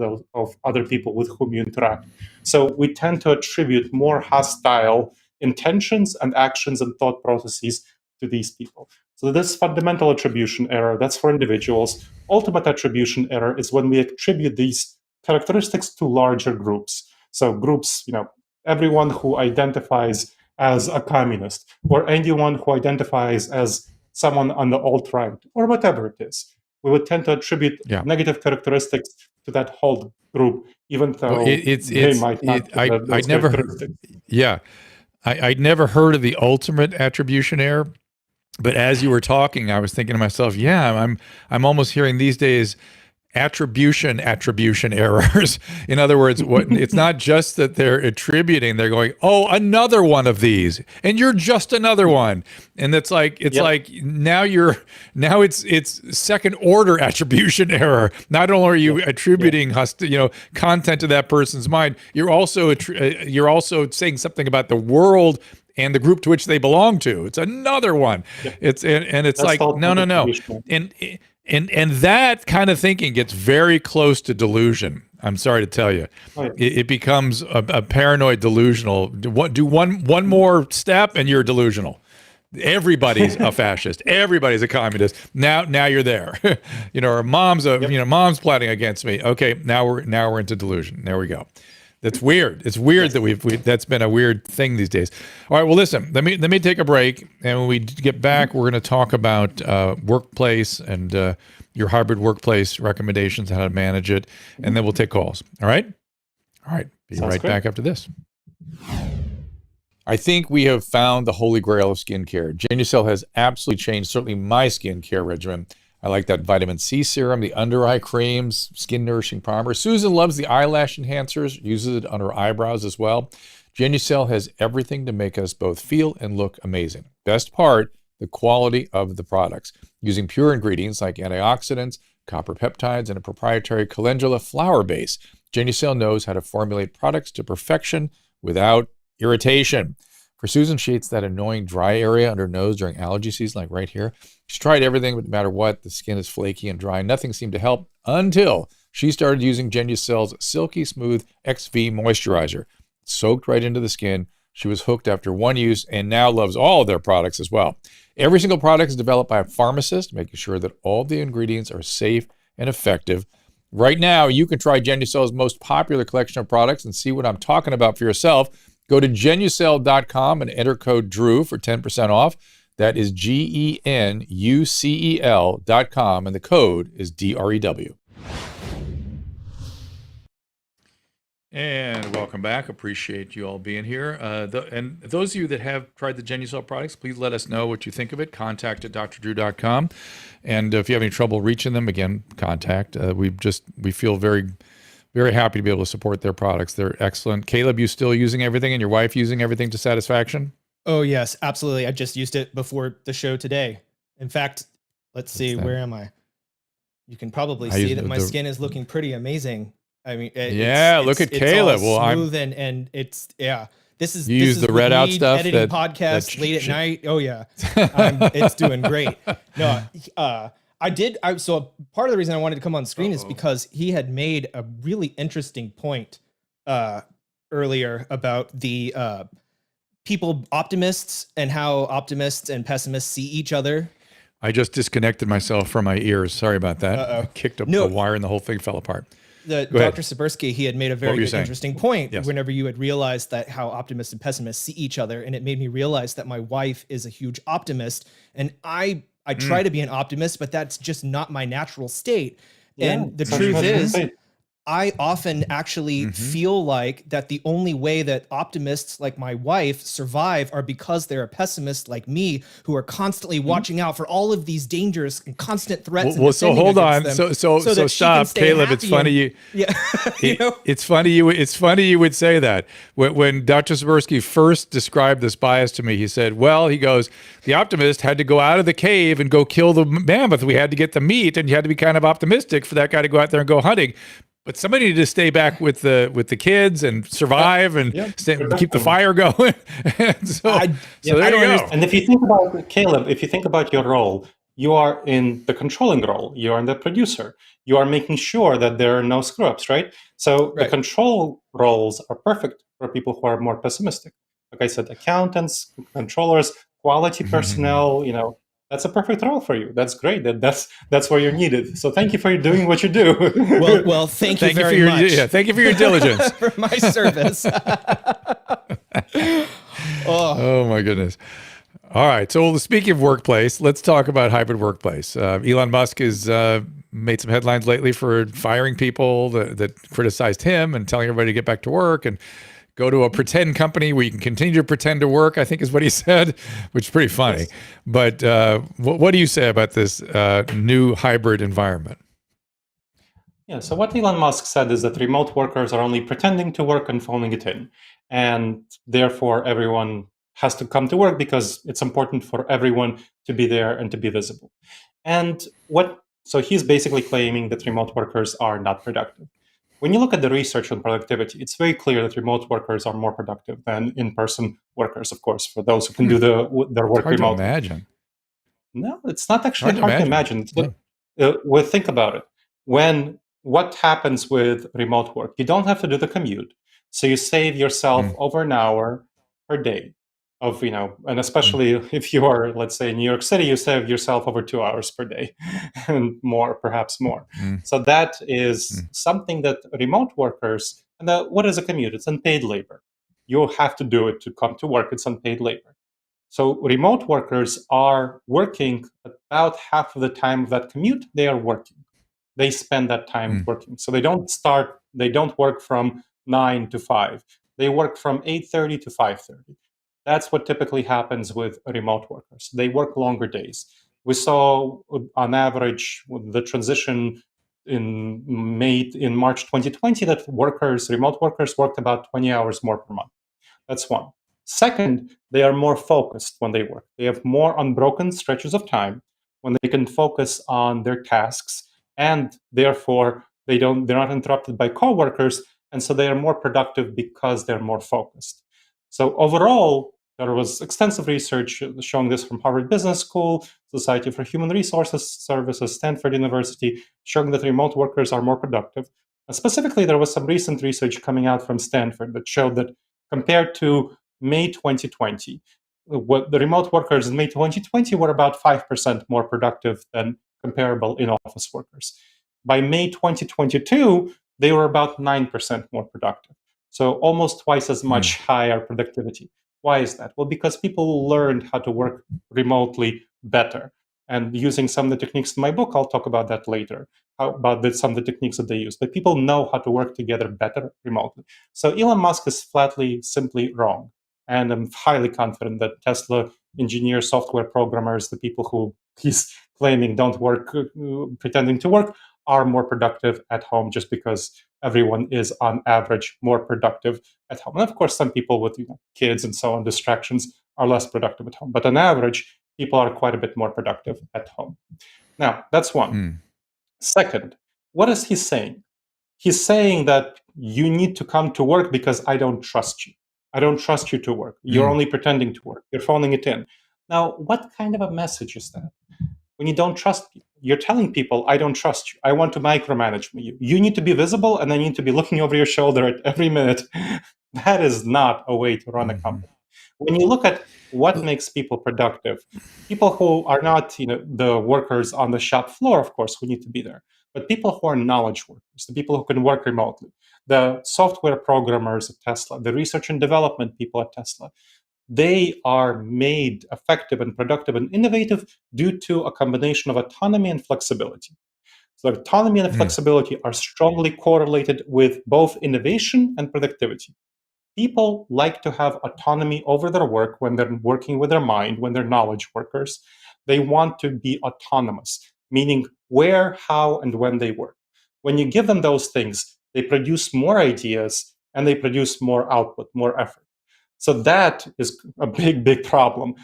other people with whom you interact. So we tend to attribute more hostile intentions and actions and thought processes to these people. So this fundamental attribution error, that's for individuals. Ultimate attribution error is when we attribute these characteristics to larger groups. So groups, everyone who identifies as a communist, or anyone who identifies as someone on the alt-right, or whatever it is. We would tend to attribute Yeah. negative characteristics to that whole group, even Well, though they might not have I'd those never heard, characteristics. yeah, I'd never heard of the ultimate attribution error, but as you were talking, I was thinking to myself, yeah, I'm almost hearing these days attribution errors. In other words, it's not just that they're attributing, they're going, oh, another one of these, and you're just another one. And it's like like now it's second order attribution error. Not only are you attributing content to that person's mind, you're also saying something about the world and the group to which they belong to. It's another one. Yep. It's That's like the no. ultimate attribution. And And that kind of thinking gets very close to delusion. I'm sorry to tell you, Right. it becomes a paranoid delusional. Do one more step and you're delusional. Everybody's a fascist. Everybody's a communist. Now you're there. Or mom's mom's plotting against me. Okay, now we're into delusion. There we go. That's weird. It's weird that that's been a weird thing these days. All right. Well, listen. Let me take a break, and when we get back, we're going to talk about workplace and your hybrid workplace recommendations, how to manage it, and then we'll take calls. All right. All right. Be Sounds right great. back after this. I think we have found the holy grail of skincare. Genucel has absolutely changed, certainly my skincare regimen. I like that vitamin C serum, the under eye creams, skin nourishing primer. Susan loves the eyelash enhancers, uses it on her eyebrows as well. Genucel has everything to make us both feel and look amazing. Best part, the quality of the products. Using pure ingredients like antioxidants, copper peptides, and a proprietary calendula flower base, Genucel knows how to formulate products to perfection without irritation. For Susan, she hates that annoying dry area under her nose during allergy season, like right here. She's tried everything, but no matter what, the skin is flaky and dry. Nothing seemed to help until she started using Genucel's Silky Smooth XV Moisturizer. It soaked right into the skin. She was hooked after one use and now loves all of their products as well. Every single product is developed by a pharmacist, making sure that all the ingredients are safe and effective. Right now, you can try Genucel's most popular collection of products and see what I'm talking about for yourself. Go to Genucel.com and enter code DREW for 10% off. That is GENUCEL.com, and the code is DREW. And welcome back. Appreciate you all being here. And those of you that have tried the Genucel products, please let us know what you think of it. Contact at drdrew.com. And if you have any trouble reaching them, again, contact. We feel very happy to be able to support their products. They're excellent. Caleb, you still using everything, and your wife using everything to satisfaction? Oh, yes, absolutely. I just used it before the show today. In fact, let's see, where am I? You can probably see that my skin is looking pretty amazing. I mean, look at Caleb. Well, smooth and it's, yeah. This is use the red out stuff. Editing podcast late at night. Oh yeah, it's doing great. No, So part of the reason I wanted to come on screen is because he had made a really interesting point earlier about the people, optimists, and how optimists and pessimists see each other. I just disconnected myself from my ears. Sorry about that. I kicked up the wire and the whole thing fell apart. Dr. Tsipursky, he had made a very interesting point. Yes. Whenever you had realized that how optimists and pessimists see each other, and it made me realize that my wife is a huge optimist, and I try to be an optimist, but that's just not my natural state. Yeah, and the truth is, I often actually feel like that the only way that optimists like my wife survive are because they're a pessimist like me, who are constantly watching out for all of these dangers and constant threats. Well, so hold on. So stop, Caleb. It's funny. It's funny you would say that. When Dr. Tsipursky first described this bias to me, he said, he goes, the optimist had to go out of the cave and go kill the mammoth. We had to get the meat, and you had to be kind of optimistic for that guy to go out there and go hunting. But somebody needed to stay back with the kids and survive and keep the fire going. There you go. And if you think about Caleb, if you think about your role, you are in the controlling role. You are in the producer. You are making sure that there are no screw-ups, right? So the control roles are perfect for people who are more pessimistic. Like I said, accountants, controllers, quality personnel, that's a perfect role for you. That's great. That's where you're needed. So thank you for doing what you do. Well, thank you very much. Thank you for your diligence. For my service. Oh my goodness. All right. So speaking of workplace, let's talk about hybrid workplace. Elon Musk has made some headlines lately for firing people that criticized him and telling everybody to get back to work and go to a pretend company where you can continue to pretend to work, I think is what he said, which is pretty funny. Yes. But what do you say about this new hybrid environment? Yeah, so what Elon Musk said is that remote workers are only pretending to work and phoning it in. And therefore, everyone has to come to work because it's important for everyone to be there and to be visible. So he's basically claiming that remote workers are not productive. When you look at the research on productivity, it's very clear that remote workers are more productive than in-person workers, of course, for those who can do their work remotely. Hard to imagine. No, it's not actually hard to imagine. Well, think about it. What happens with remote work? You don't have to do the commute, so you save yourself over an hour per day of, and especially if you are, let's say, in New York City, you save yourself over 2 hours per day and more, perhaps more. So that is something that remote workers, and what is a commute? It's unpaid labor. You have to do it to come to work. It's unpaid labor. So remote workers are working about half of the time of that commute, they are working. They spend that time working. So they don't work from 9 to 5. They work from 8:30 to 5:30. That's what typically happens with remote workers. They work longer days. We saw on average the transition in March 2020 that remote workers worked about 20 hours more per month. That's one. Second, they are more focused when they work. They have more unbroken stretches of time when they can focus on their tasks, and therefore they're not interrupted by coworkers, and so they are more productive because they're more focused. So overall, there was extensive research showing this from Harvard Business School, Society for Human Resources Services, Stanford University, showing that remote workers are more productive. And specifically, there was some recent research coming out from Stanford that showed that compared to May 2020, what the remote workers in May 2020 were about 5% more productive than comparable in-office workers. By May 2022, they were about 9% more productive. So almost twice as much higher productivity. Why is that? Well, because people learned how to work remotely better. And using some of the techniques in my book, I'll talk about that later, some of the techniques that they use. But people know how to work together better remotely. So Elon Musk is simply wrong. And I'm highly confident that Tesla engineers, software programmers, the people who he's claiming don't work, pretending to work, are more productive at home just because everyone is on average more productive at home. And of course, some people with kids and so on, distractions, are less productive at home. But on average, people are quite a bit more productive at home. Now, that's one. Second, what is he saying? He's saying that you need to come to work because I don't trust you. I don't trust you to work. You're only pretending to work. You're phoning it in. Now, what kind of a message is that? When you don't trust people, you're telling people, I don't trust you. I want to micromanage you. You need to be visible and I need to be looking over your shoulder at every minute. That is not a way to run a company. When you look at what makes people productive, people who are not the workers on the shop floor, of course, who need to be there, but people who are knowledge workers, the people who can work remotely, the software programmers at Tesla, the research and development people at Tesla, they are made effective and productive and innovative due to a combination of autonomy and flexibility. So autonomy and flexibility are strongly correlated with both innovation and productivity. People like to have autonomy over their work when they're working with their mind, when they're knowledge workers. They want to be autonomous, meaning where, how, and when they work. When you give them those things, they produce more ideas and they produce more output, more effort. So that is a big, big problem.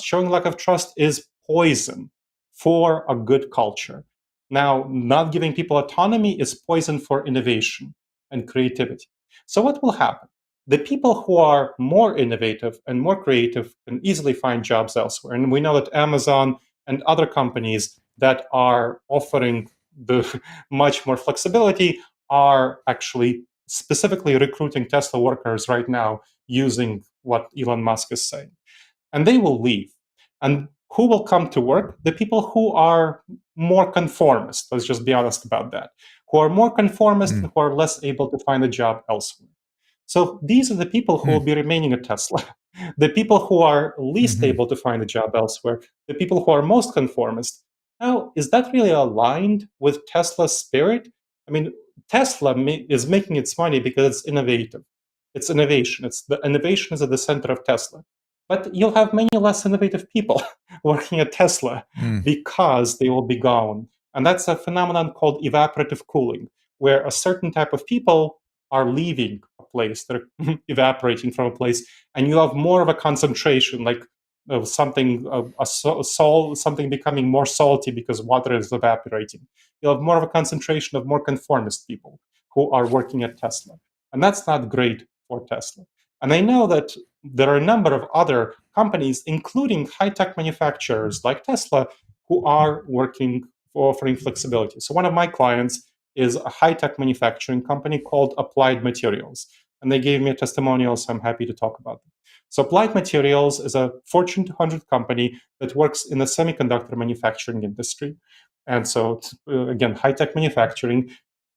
Showing lack of trust is poison for a good culture. Now, not giving people autonomy is poison for innovation and creativity. So what will happen? The people who are more innovative and more creative can easily find jobs elsewhere. And we know that Amazon and other companies that are offering the much more flexibility are actually specifically recruiting Tesla workers right now using what Elon Musk is saying. And they will leave. And who will come to work? The people who are more conformist. Let's just be honest about that. Who are more conformist and who are less able to find a job elsewhere. So these are the people who will be remaining at Tesla. The people who are least able to find a job elsewhere, the people who are most conformist. Now, is that really aligned with Tesla's spirit? I mean, Tesla is making its money because it's innovative. It's innovation. The innovation is at the center of Tesla. But you'll have many less innovative people working at Tesla because they will be gone. And that's a phenomenon called evaporative cooling, where a certain type of people are leaving a place, they're evaporating from a place, and you have more of a concentration, like something becoming more salty because water is evaporating. You'll have more of a concentration of more conformist people who are working at Tesla. And that's not great for Tesla. And I know that there are a number of other companies, including high-tech manufacturers like Tesla, who are working for offering flexibility. So one of my clients is a high-tech manufacturing company called Applied Materials. And they gave me a testimonial, so I'm happy to talk about them. So Applied Materials is a Fortune 200 company that works in the semiconductor manufacturing industry. And so, again, high-tech manufacturing.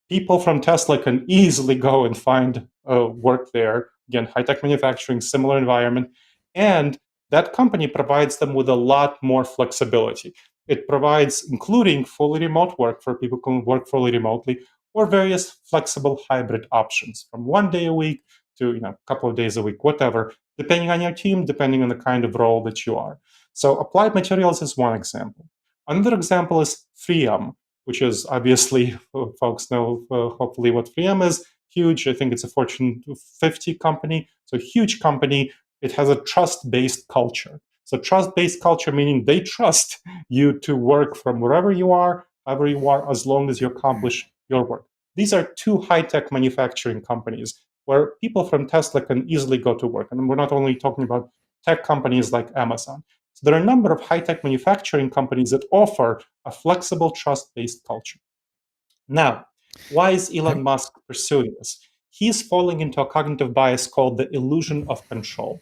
People from Tesla can easily go and find work there. Again, high-tech manufacturing, similar environment. And that company provides them with a lot more flexibility. It provides, including fully remote work for people who can work fully remotely, or various flexible hybrid options from 1 day a week to a couple of days a week, whatever, depending on your team, depending on the kind of role that you are. So Applied Materials is one example. Another example is 3M, which is obviously, folks know hopefully what 3M is. Huge. I think it's a Fortune 50 company. So huge company. It has a trust-based culture. So trust-based culture meaning they trust you to work from wherever you are, however you are, as long as you accomplish your work. These are two high-tech manufacturing companies where people from Tesla can easily go to work. And we're not only talking about tech companies like Amazon. So there are a number of high-tech manufacturing companies that offer a flexible, trust-based culture. Now, why is Elon Musk pursuing this? He's falling into a cognitive bias called the illusion of control.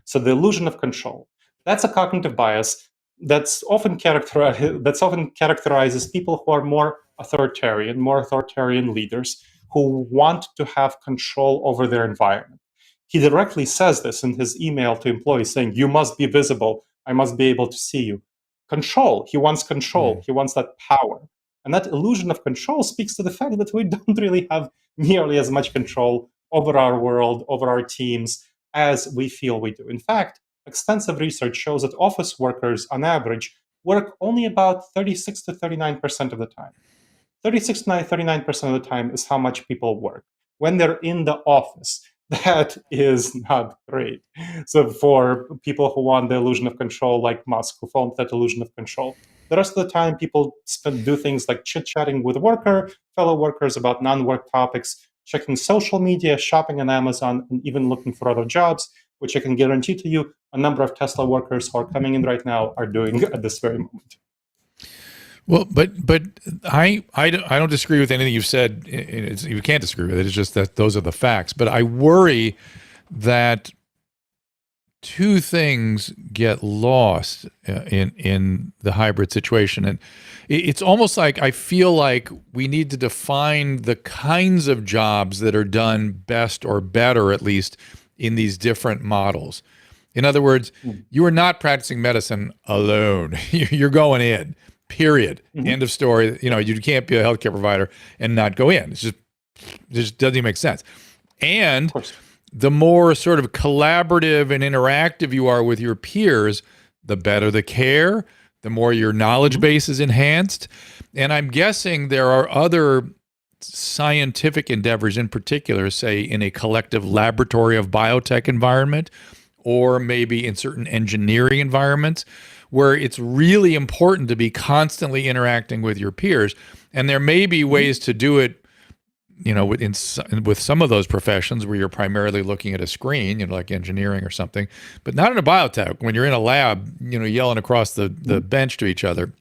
So the illusion of control, that's a cognitive bias that's often characterizes people who are more authoritarian leaders who want to have control over their environment. He directly says this in his email to employees saying, you must be visible. I must be able to see you. Control. He wants control. He wants that power. And that illusion of control speaks to the fact that we don't really have nearly as much control over our world, over our teams, as we feel we do. In fact, extensive research shows that office workers, on average, work only about 36 to 39% of the time. 36 to 39% of the time is how much people work when they're in the office. That is not great. So for people who want the illusion of control, like Musk, who found that illusion of control, the rest of the time people do things like chit-chatting with fellow workers about non-work topics, checking social media, shopping on Amazon, and even looking for other jobs, which I can guarantee to you a number of Tesla workers who are coming in right now are doing at this very moment. Well, but I don't disagree with anything you've said. You can't disagree with it. It's just that those are the facts. But I worry that two things get lost in the hybrid situation, and it's almost like I feel like we need to define the kinds of jobs that are done best or better, at least in these different models. In other words, you are not practicing medicine alone. You're going in. Period. End of story. You can't be a healthcare provider and not go in. It just doesn't even make sense. And the more sort of collaborative and interactive you are with your peers, the better the care, the more your knowledge base is enhanced. And I'm guessing there are other scientific endeavors in particular, say in a collective laboratory of biotech environment, or maybe in certain engineering environments, where it's really important to be constantly interacting with your peers. And there may be ways to do it, with some of those professions where you're primarily looking at a screen, like engineering or something, but not in a biotech. When you're in a lab, yelling across the bench to each other,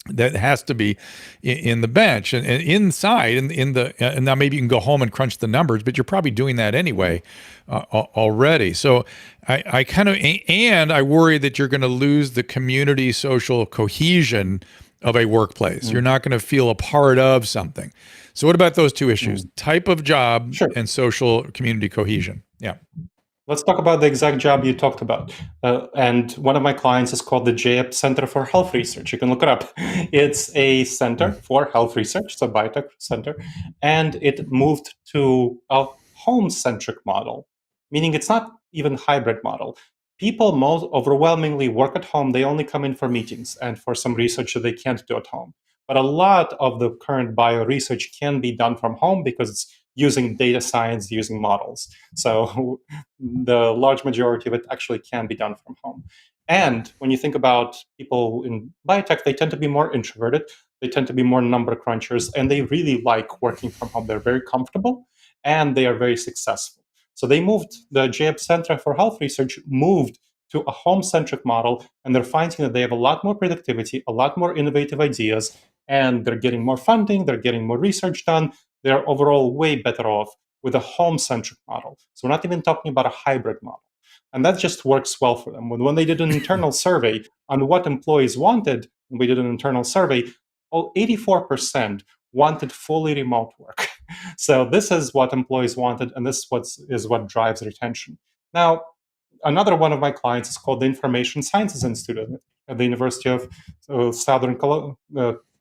that has to be in the bench and inside and now maybe you can go home and crunch the numbers, but you're probably doing that anyway already. So I worry that you're going to lose the community social cohesion of a workplace. You're not going to feel a part of something. So what about those two issues? Type of job and social community cohesion. Yeah. Let's talk about the exact job you talked about. And one of my clients is called the JEP Center for Health Research. You can look it up. It's a center for health research. It's a biotech center. And it moved to a home-centric model, meaning it's not even hybrid model. People most overwhelmingly work at home. They only come in for meetings and for some research that they can't do at home. But a lot of the current bio research can be done from home because it's using data science, using models. So the large majority of it actually can be done from home. And when you think about people in biotech, they tend to be more introverted. They tend to be more number crunchers, and they really like working from home. They're very comfortable, and they are very successful. So the JEP Center for Health Research moved to a home-centric model, and they're finding that they have a lot more productivity, a lot more innovative ideas, and they're getting more funding, they're getting more research done. They're overall way better off with a home-centric model. So we're not even talking about a hybrid model. And that just works well for them. When they did an internal survey on what employees wanted, we did an internal survey, 84% wanted fully remote work. So this is what employees wanted, and this is what drives retention. Now, another one of my clients is called the Information Sciences Institute at the University of Southern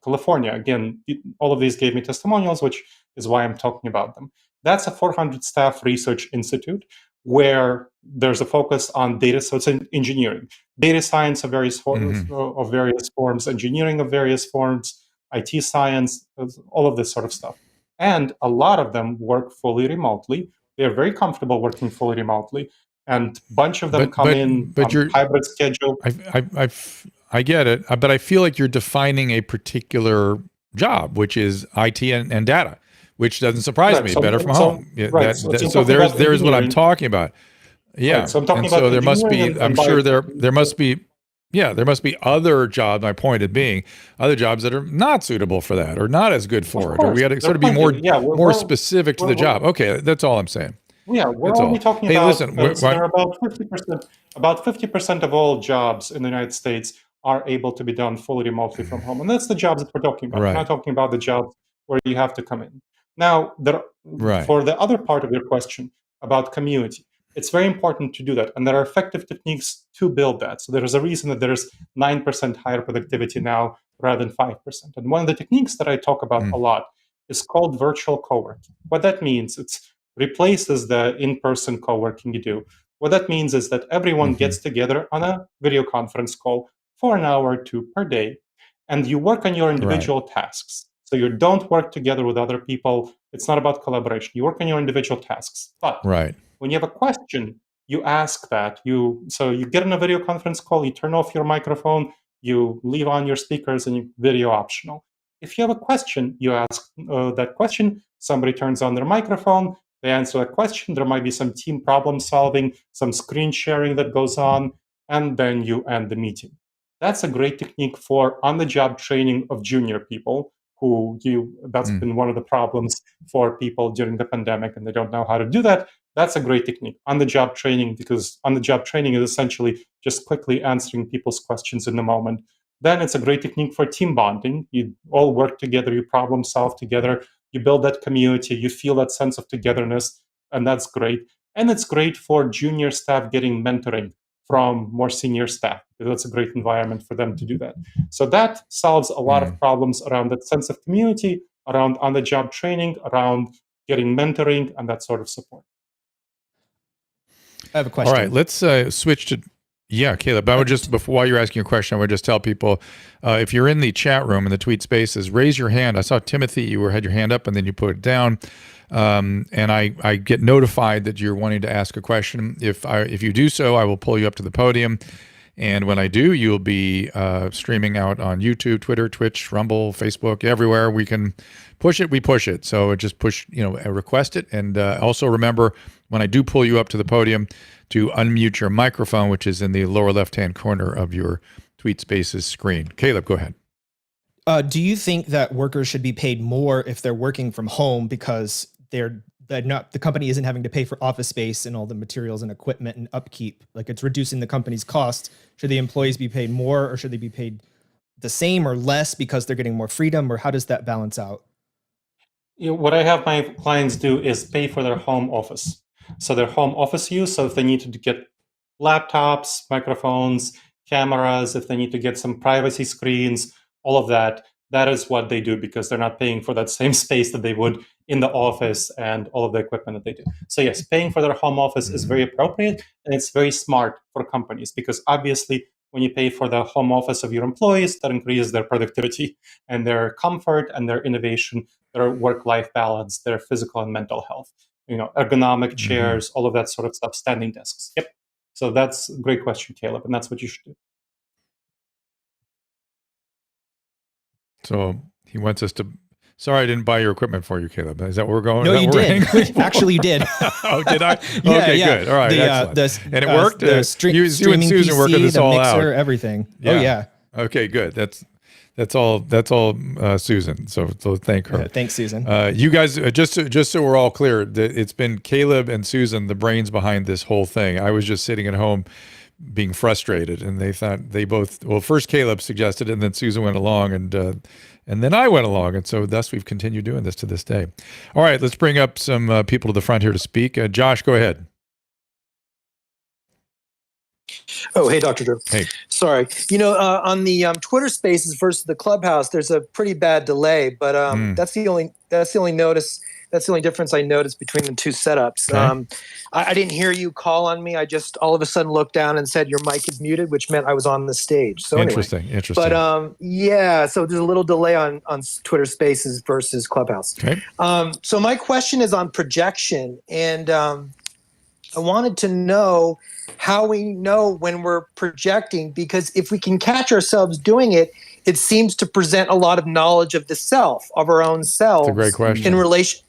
California. Again, all of these gave me testimonials, which is why I'm talking about them. That's a 400 staff research institute where there's a focus on data. So it's engineering, data science of various forms, engineering of various forms, IT science, all of this sort of stuff. And a lot of them work fully remotely. They're very comfortable working fully remotely. And a bunch of them come in on hybrid schedule. I get it, but I feel like you're defining a particular job, which is IT and data, which doesn't surprise me. Better from home. So there's what I'm talking about. Yeah. Right, so I'm talking about so there must be. I'm sure there must be. Yeah, there must be other jobs. My point of being, other jobs that are not suitable for that, or not as good for it, or we got to sort of be more specific to the job. Okay, that's all I'm saying. Yeah, we're only talking about. There are about 50%. About 50% of all jobs in the United States are able to be done fully remotely from home, and that's the jobs that we're talking about. We're not talking about the jobs where you have to come in. Now, for the other part of your question about community, it's very important to do that, and there are effective techniques to build that. So there is a reason that there's 9% higher productivity now rather than 5%. And one of the techniques that I talk about a lot is called virtual coworking. What that means, it replaces the in-person co-working you do. What that means is that everyone gets together on a video conference call for an hour or two per day, and you work on your individual tasks. So you don't work together with other people. It's not about collaboration. You work on your individual tasks. But when you have a question, you ask that. So you get on a video conference call, you turn off your microphone, you leave on your speakers, and you video optional. If you have a question, you ask that question. Somebody turns on their microphone, they answer a question. There might be some team problem solving, some screen sharing that goes on, and then you end the meeting. That's a great technique for on-the-job training of junior people that's been one of the problems for people during the pandemic, and they don't know how to do that. That's a great technique, on-the-job training, because on-the-job training is essentially just quickly answering people's questions in the moment. Then it's a great technique for team bonding. You all work together, you problem solve together, you build that community, you feel that sense of togetherness, and that's great. And it's great for junior staff getting mentoring from more senior staff. That's a great environment for them to do that. So that solves a lot of problems around that sense of community, around on-the-job training, around getting mentoring, and that sort of support. I have a question. All right, let's switch to, Caleb. I would just, while you're asking your question, I would just tell people, if you're in the chat room in the tweet spaces, raise your hand. I saw Timothy, you had your hand up and then you put it down. And I get notified that you're wanting to ask a question. If you do so, I will pull you up to the podium. And when I do, you'll be streaming out on YouTube, Twitter, Twitch, Rumble, Facebook, everywhere we can push it, we push it. So just push, request it. And also remember, when I do pull you up to the podium, to unmute your microphone, which is in the lower left-hand corner of your Tweet Spaces screen. Caleb, go ahead. Do you think that workers should be paid more if they're working from home because the company isn't having to pay for office space and all the materials and equipment and upkeep? Like, it's reducing the company's cost. Should the employees be paid more, or should they be paid the same or less because they're getting more freedom, or how does that balance out? What I have my clients do is pay for their home office. So their home office use, so if they need to get laptops, microphones, cameras, if they need to get some privacy screens, all of that, that is what they do, because they're not paying for that same space that they would in the office and all of the equipment that they do. So yes, paying for their home office is very appropriate, and it's very smart for companies, because obviously when you pay for the home office of your employees, that increases their productivity and their comfort and their innovation, their work-life balance, their physical and mental health. Ergonomic chairs, all of that sort of stuff, standing desks. Yep. So that's a great question, Caleb, and that's what you should do. So he wants us to Sorry, I didn't buy your equipment for you, Caleb. Is that where we're going? No, Is that you where we're did. heading? Actually, you did. Oh, did I? Yeah, Okay, yeah. good. All right, excellent. And it worked? The You and streaming Susan PC, working this the all mixer, out. everything. Oh yeah. Okay, good. That's all Susan. So thank her. Thanks, Susan. You guys, just so we're all clear, it's been Caleb and Susan, the brains behind this whole thing. I was just sitting at home being frustrated, and they thought first Caleb suggested it, and then Susan went along, and then I went along, and so thus we've continued doing this to this day. All right, let's bring up some people to the front here to speak. Josh, go ahead. Oh, hey, Dr. Drew. Hey. Sorry. On the Twitter Spaces versus the Clubhouse, there's a pretty bad delay, but that's the only difference I noticed between the two setups. Okay. I didn't hear you call on me. I just all of a sudden looked down and said your mic is muted, which meant I was on the stage. So Interesting. But so there's a little delay on Twitter Spaces versus Clubhouse. Okay. So my question is on projection, and I wanted to know how we know when we're projecting, because if we can catch ourselves doing it, it seems to present a lot of knowledge of the self, of our own selves. That's a great question.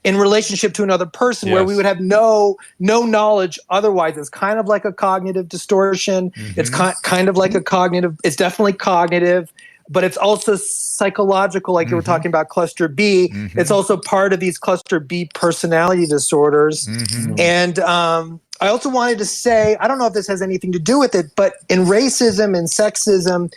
In relationship to another person, where we would have no knowledge otherwise. It's kind of like a cognitive distortion. Mm-hmm. It's kind of like a cognitive. It's definitely cognitive, but it's also psychological, like you were talking about cluster B. Mm-hmm. It's also part of these cluster B personality disorders. Mm-hmm. And I also wanted to say, I don't know if this has anything to do with it, but in racism and sexism,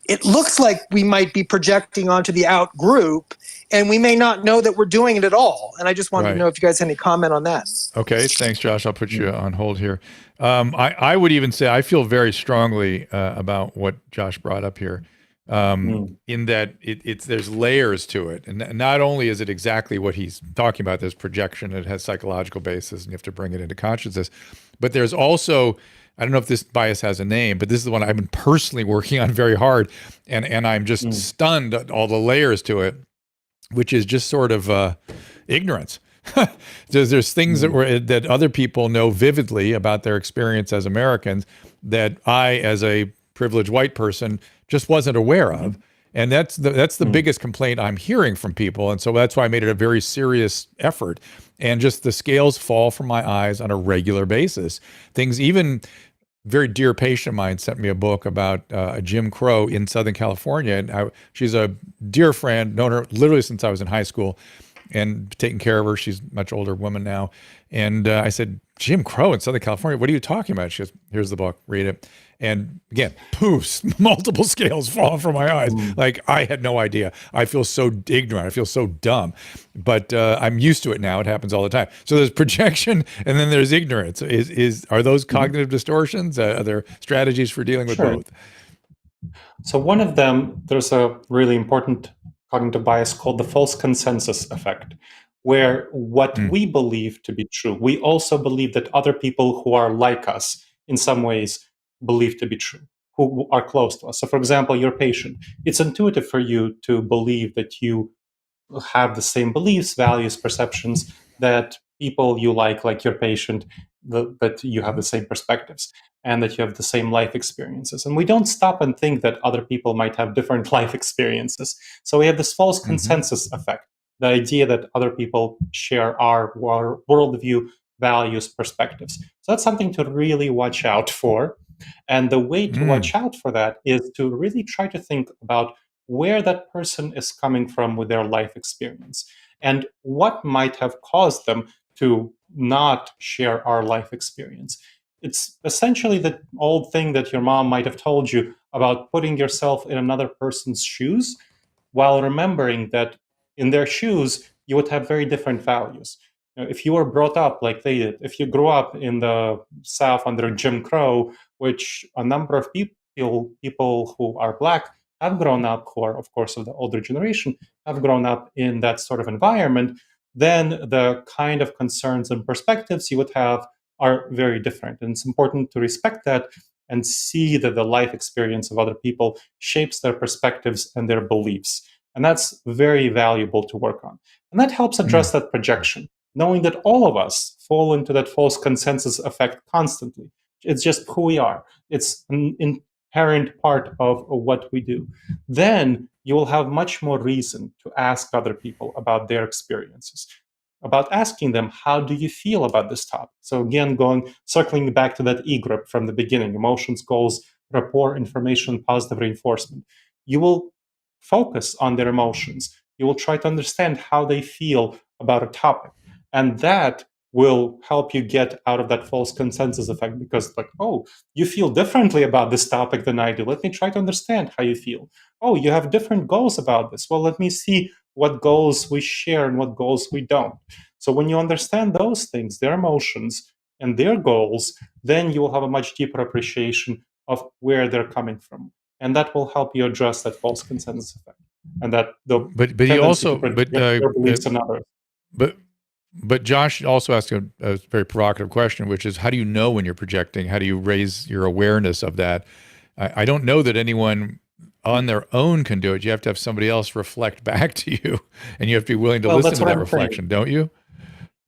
it looks like we might be projecting onto the out group, and we may not know that we're doing it at all. And I just wanted to know if you guys had any comment on that. Okay, thanks, Josh. I'll put you on hold here. I would even say I feel very strongly about what Josh brought up here, in that there's layers to it. And not only is it exactly what he's talking about, there's projection, it has psychological basis, and you have to bring it into consciousness. But there's also, I don't know if this bias has a name, but this is the one I've been personally working on very hard. And I'm just stunned at all the layers to it, which is just sort of ignorance. There's things that other people know vividly about their experience as Americans that I, as a privileged white person, just wasn't aware of. And that's the biggest complaint I'm hearing from people. And so that's why I made it a very serious effort. And just the scales fall from my eyes on a regular basis. Things, even very dear patient of mine sent me a book about Jim Crow in Southern California. And she's a dear friend, known her literally since I was in high school and taking care of her. She's a much older woman now. And I said, Jim Crow in Southern California, what are you talking about? She goes, here's the book, read it. And again, poofs, multiple scales falling from my eyes. Like, I had no idea. I feel so ignorant. I feel so dumb. But I'm used to it now. It happens all the time. So there's projection, and then there's ignorance. Are those cognitive distortions? Are there strategies for dealing with both? So one of them, there's a really important cognitive bias called the false consensus effect, where what we believe to be true, we also believe that other people who are like us in some ways believe to be true, who are close to us. So for example, your patient, it's intuitive for you to believe that you have the same beliefs, values, perceptions that people you like your patient, that you have the same perspectives and that you have the same life experiences. And we don't stop and think that other people might have different life experiences. So we have this false consensus effect, the idea that other people share our worldview, values, perspectives. So that's something to really watch out for. And the way to watch out for that is to really try to think about where that person is coming from with their life experience and what might have caused them to not share our life experience. It's essentially the old thing that your mom might have told you about putting yourself in another person's shoes, while remembering that in their shoes, you would have very different values. If you were brought up like they did, if you grew up in the South under Jim Crow, which a number of people who are Black have grown up, who are, of course, of the older generation, have grown up in that sort of environment, then the kind of concerns and perspectives you would have are very different. And it's important to respect that and see that the life experience of other people shapes their perspectives and their beliefs. And that's very valuable to work on. And that helps address that projection, knowing that all of us fall into that false consensus effect constantly. It's just who we are. It's inherent part of what we do. Then you will have much more reason to ask other people about their experiences, about asking them, how do you feel about this topic? So again, circling back to that E-group from the beginning, emotions, goals, rapport, information, positive reinforcement. You will focus on their emotions. You will try to understand how they feel about a topic. And that will help you get out of that false consensus effect, because like, oh, you feel differently about this topic than I do. Let me try to understand how you feel. Oh, you have different goals about this. Well, let me see what goals we share and what goals we don't. So when you understand those things, their emotions and their goals, then you will have a much deeper appreciation of where they're coming from. And that will help you address that false consensus effect. And that the but he also, project their beliefs on others. But Josh also asked a very provocative question, which is, how do you know when you're projecting? How do you raise your awareness of that? I don't know that anyone on their own can do it. You have to have somebody else reflect back to you, and you have to be willing to listen to that reflection, don't you?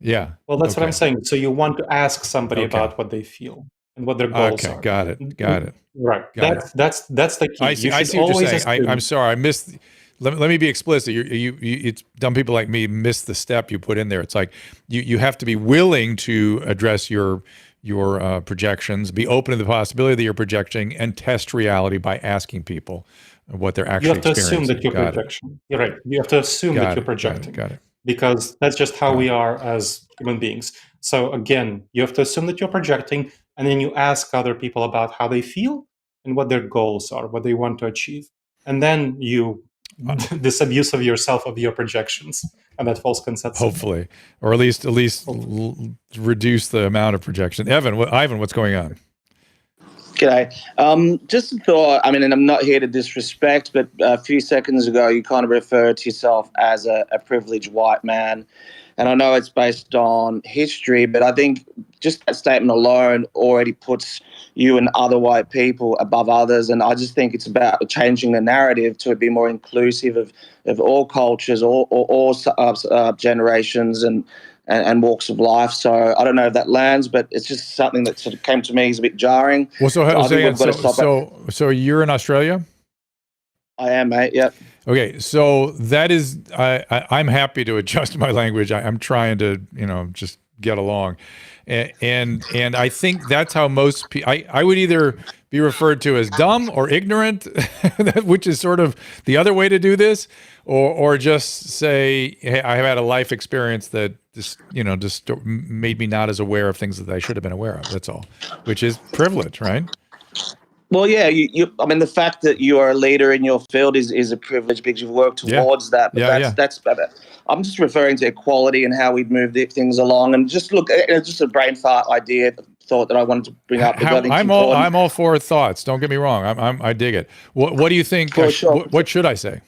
Yeah. Well, that's what I'm saying. So you want to ask somebody about what they feel and what their goals are. Got it. Right. That's the key. I see what you're saying. I'm sorry. I missed. Let me be explicit. It's dumb people like me miss the step you put in there. It's like you have to be willing to address your projections, be open to the possibility that you're projecting, and test reality by asking people what they're actually experiencing. You have to assume that you're projecting. You're right. You have to assume that you're projecting. Got it. Because that's just how we are as human beings. So again, you have to assume that you're projecting, and then you ask other people about how they feel and what their goals are, what they want to achieve. And then you disabuse of yourself of your projections and that false consensus. Hopefully, or at least reduce the amount of projection. Ivan, what's going on? G'day. Just a thought, I mean, and I'm not here to disrespect, but a few seconds ago, you kind of referred to yourself as a privileged white man. And I know it's based on history, but I think just that statement alone already puts you and other white people above others. And I just think it's about changing the narrative to be more inclusive of all cultures, all generations and walks of life. So I don't know if that lands, but it's just something that sort of came to me as a bit jarring. Well, so you're in Australia? I am, mate. Yep. Okay, so that is, I'm happy to adjust my language. I'm trying to, just get along, and I think that's how most people. I would either be referred to as dumb or ignorant, which is sort of the other way to do this, or just say, hey, I have had a life experience that just made me not as aware of things that I should have been aware of. That's all, which is privilege, right? Well, yeah, I mean, the fact that you are a leader in your field is a privilege because you've worked towards that. But that's I'm just referring to equality and how we've moved things along. And just look, it's just a brain thought that I wanted to bring up. I'm all for thoughts. Don't get me wrong. I dig it. What do you think? What should I say?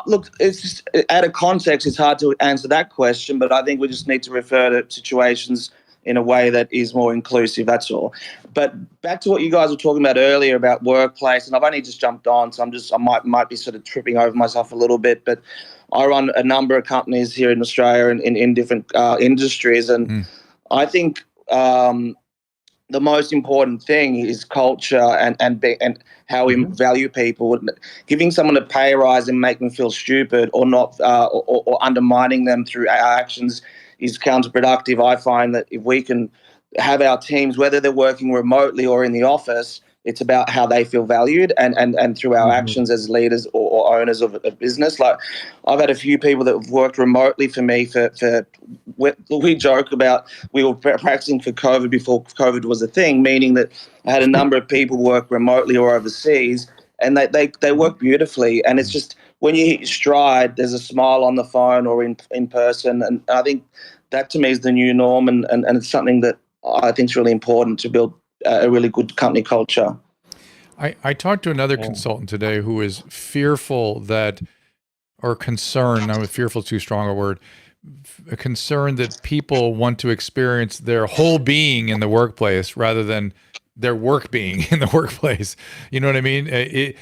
Look, it's just out of context. It's hard to answer that question, but I think we just need to refer to situations in a way that is more inclusive, that's all. But back to what you guys were talking about earlier about workplace, and I've only just jumped on, so I might be sort of tripping over myself a little bit, but I run a number of companies here in Australia in different industries, and I think the most important thing is culture and how we value people. Giving someone a pay rise and make them feel stupid or not, or undermining them through our actions is counterproductive. I find that if we can have our teams, whether they're working remotely or in the office, it's about how they feel valued and through our actions as leaders or owners of a business. Like I've had a few people that have worked remotely for me we joke about we were practicing for COVID before COVID was a thing, meaning that I had a number of people work remotely or overseas and they work beautifully. And it's just, when you hit your stride, there's a smile on the phone or in person. And I think that to me is the new norm. And it's something that I think is really important to build a really good company culture. I talked to another consultant today who is fearful or concerned, fearful is too strong a word, concerned that people want to experience their whole being in the workplace rather than their work being in the workplace. You know what I mean? I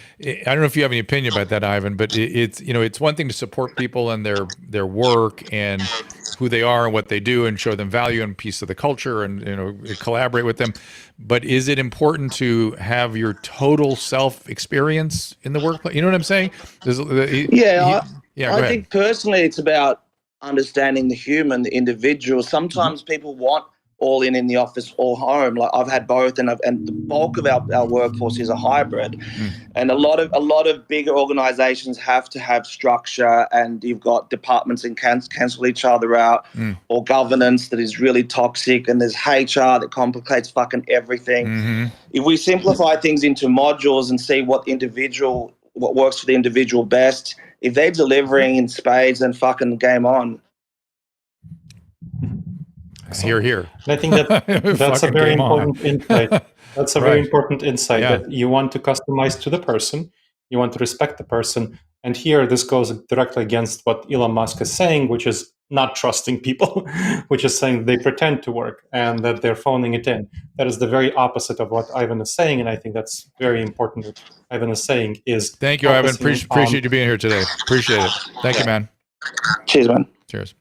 don't know if you have any opinion about that, Ivan, but it's, you know, it's one thing to support people and their work and who they are and what they do and show them value and piece of the culture and, you know, collaborate with them. But is it important to have your total self experience in the workplace? You know what I'm saying? I think personally it's about understanding the human, the individual. Sometimes people want all in the office or home. Like I've had both, and the bulk of our workforce is a hybrid. And a lot of bigger organizations have to have structure, and you've got departments that cancel each other out, or governance that is really toxic, and there's HR that complicates fucking everything. If we simplify things into modules and see what works for the individual best, if they're delivering in spades, then fucking game on. Hear, hear. And I think that's a very important insight. That's a very important insight, that you want to customize to the person, you want to respect the person. And here, this goes directly against what Elon Musk is saying, which is not trusting people, which is saying they pretend to work and that they're phoning it in. That is the very opposite of what Ivan is saying, and I think that's very important. What Ivan is saying is... Thank you, Ivan. Appreciate you being here today. Appreciate it. Thank you, man. Cheers, man. Cheers.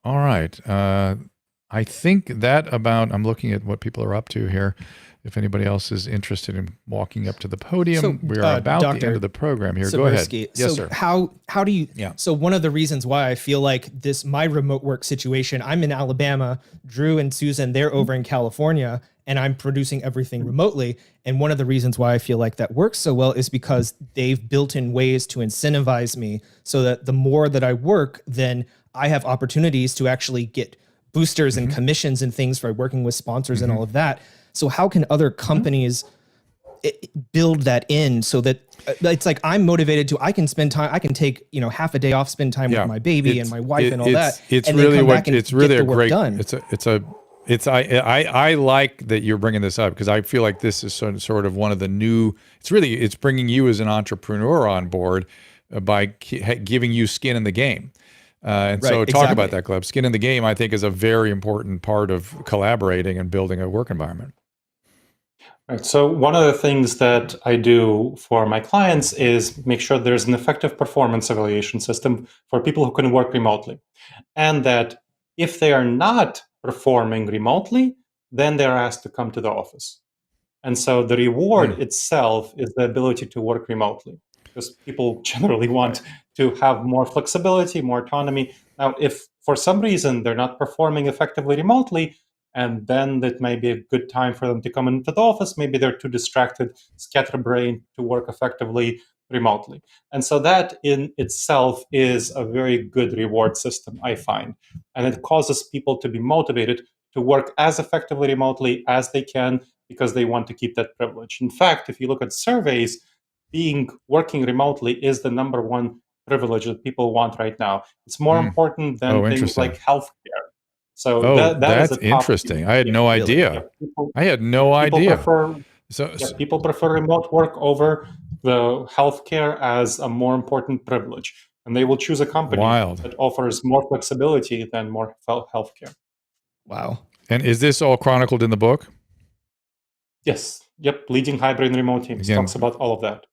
All right. I think that about, I'm looking at what people are up to here. If anybody else is interested in walking up to the podium, we are about the end of the program here. Go ahead. Yes, sir. How do you, so one of the reasons why I feel like my remote work situation, I'm in Alabama, Drew and Susan, they're over in California, and I'm producing everything remotely. And one of the reasons why I feel like that works so well is because they've built in ways to incentivize me so that the more that I work, then I have opportunities to actually get boosters and commissions and things for working with sponsors and all of that. So how can other companies build that in so that it's like I'm motivated to, I can spend time, I can take, you know, half a day off, spend time with my baby and my wife and all that. It's and really what, it's really a great, I like that you're bringing this up because I feel like this is sort of one of the new, it's bringing you as an entrepreneur on board by giving you skin in the game. So talk about that, Gleb. Skin in the game, I think, is a very important part of collaborating and building a work environment. Right. So one of the things that I do for my clients is make sure there's an effective performance evaluation system for people who can work remotely. And that if they are not performing remotely, then they're asked to come to the office. And so the reward itself is the ability to work remotely, because people generally want to have more flexibility, more autonomy. Now, if for some reason they're not performing effectively remotely, and then that may be a good time for them to come into the office, maybe they're too distracted, scatterbrained to work effectively remotely. And so that in itself is a very good reward system, I find. And it causes people to be motivated to work as effectively remotely as they can because they want to keep that privilege. In fact, if you look at surveys, working remotely is the number one privilege that people want right now. It's more important than things like healthcare. So that's interesting. I had no idea. I had no idea. People prefer remote work over the healthcare as a more important privilege, and they will choose a company that offers more flexibility than more healthcare. Wow. And is this all chronicled in the book? Yes. Yep. Leading hybrid and remote teams talks about all of that.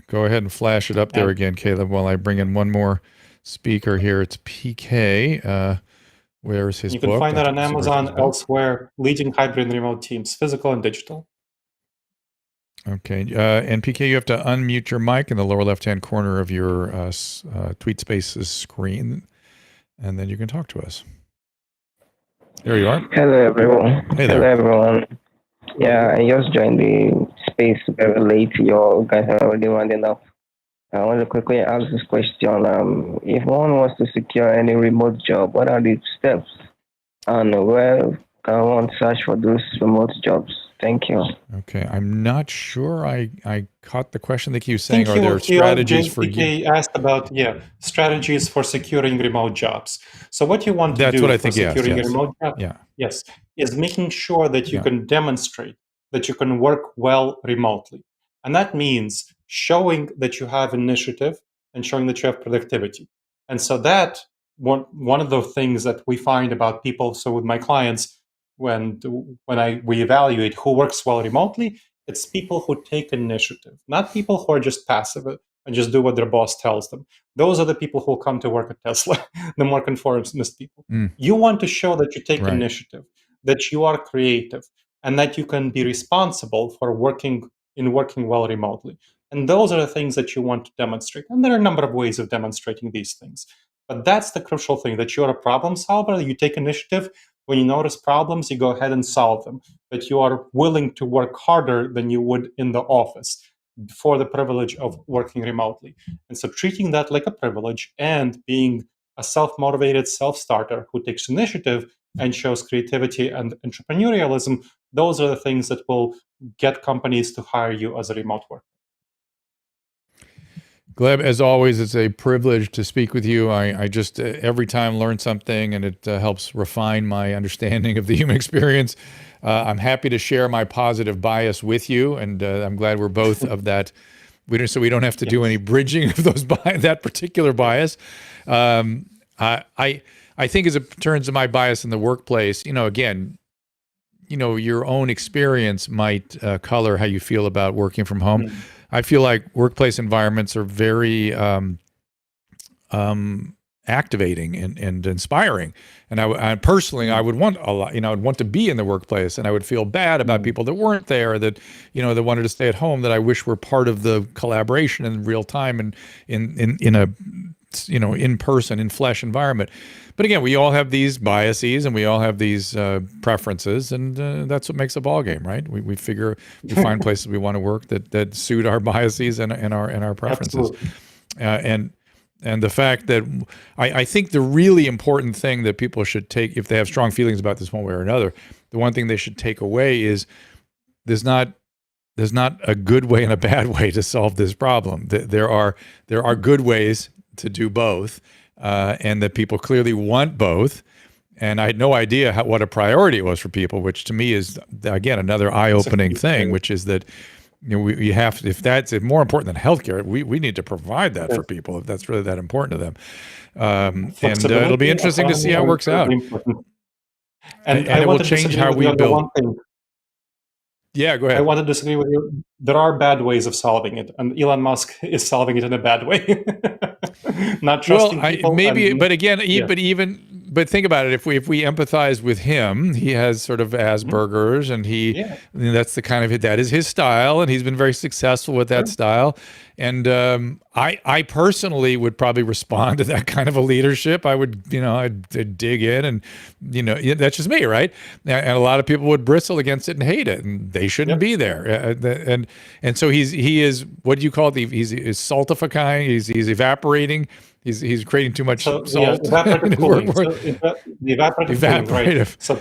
Go ahead and flash it up there again, Caleb, while I bring in one more speaker here. It's PK. Where's his book? You can find that on Amazon, elsewhere. Leading hybrid and remote teams, physical and digital. Okay. And PK, you have to unmute your mic in the lower left-hand corner of your TweetSpaces screen, and then you can talk to us. There you are. Hello, everyone. Hey there. Hello, everyone. Yeah, I just joined the space very late. You guys are already winding up. I want to quickly ask this question. If one wants to secure any remote job, what are the steps? And where can one search for those remote jobs? Thank you. Okay, I'm not sure I caught the question that you were saying. Are there strategies for you? Asked about strategies for securing remote jobs. So what you want to do for securing a remote job, is making sure that you can demonstrate that you can work well remotely, and that means showing that you have initiative and showing that you have productivity. And so that one of the things that we find about people. So with my clients, when we evaluate who works well remotely, it's people who take initiative, not people who are just passive and just do what their boss tells them. Those are the people who come to work at Tesla, the more conformist people. You want to show that you take initiative, that you are creative, and that you can be responsible for working well remotely. And those are the things that you want to demonstrate. And there are a number of ways of demonstrating these things. But that's the crucial thing, that you're a problem solver, you take initiative. When you notice problems, you go ahead and solve them. That you are willing to work harder than you would in the office for the privilege of working remotely. And so treating that like a privilege and being a self-motivated self-starter who takes initiative and shows creativity and entrepreneurialism, those are the things that will get companies to hire you as a remote worker. Gleb, as always, it's a privilege to speak with you. I just every time learn something, and it helps refine my understanding of the human experience. I'm happy to share my positive bias with you, and I'm glad we're both of that. So we don't have to do any bridging of that particular bias. I think as it turns to my bias in the workplace, again, your own experience might color how you feel about working from home. I feel like workplace environments are very activating and inspiring. And I personally, I would want a lot, I'd want to be in the workplace, and I would feel bad about people that weren't there, that, that wanted to stay at home, that I wish were part of the collaboration in real time and in a, in-person, in-flesh environment. But again, we all have these biases and we all have these preferences, and that's what makes a ball game, right? We find places we want to work that suit our biases and our preferences. And the fact that I think the really important thing that people should take, if they have strong feelings about this one way or another, the one thing they should take away is there's not a good way and a bad way to solve this problem. There are good ways to do both, and that people clearly want both. And I had no idea what a priority it was for people, which to me is, again, another eye-opening thing, which is that we have, if that's more important than healthcare, we need to provide that for people if that's really that important to them. And it'll be interesting to see how it works out. And it will change how we build. Yeah, go ahead. I want to disagree with you. There are bad ways of solving it, and Elon Musk is solving it in a bad way. Not trusting people. But think about it. If we empathize with him, he has sort of Asperger's, and that's that is his style, and he's been very successful with that style. And I personally would probably respond to that kind of a leadership. I would, I'd dig in, and that's just me, right? And a lot of people would bristle against it and hate it, and they shouldn't be there. And so he is, what do you call it? He's saltifying. He's evaporating. He's creating too much salt. Evaporative cooling. Evaporative cooling, right? So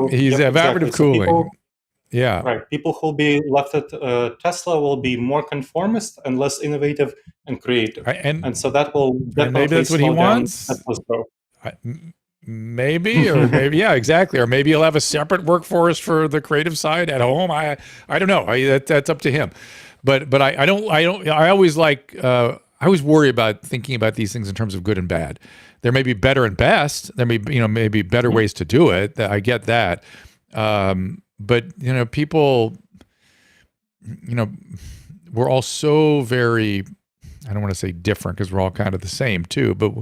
he's evaporative cooling. Right. People who'll be left at Tesla will be more conformist and less innovative and creative. And so that will definitely maybe that's what he wants. Maybe, exactly. Or maybe he'll have a separate workforce for the creative side at home. I don't know. That's up to him. But I always I always worry about thinking about these things in terms of good and bad. There may be better and best. There may be, maybe better ways to do it. I get that. But people, we're all so very, I don't want to say different, because we're all kind of the same too, but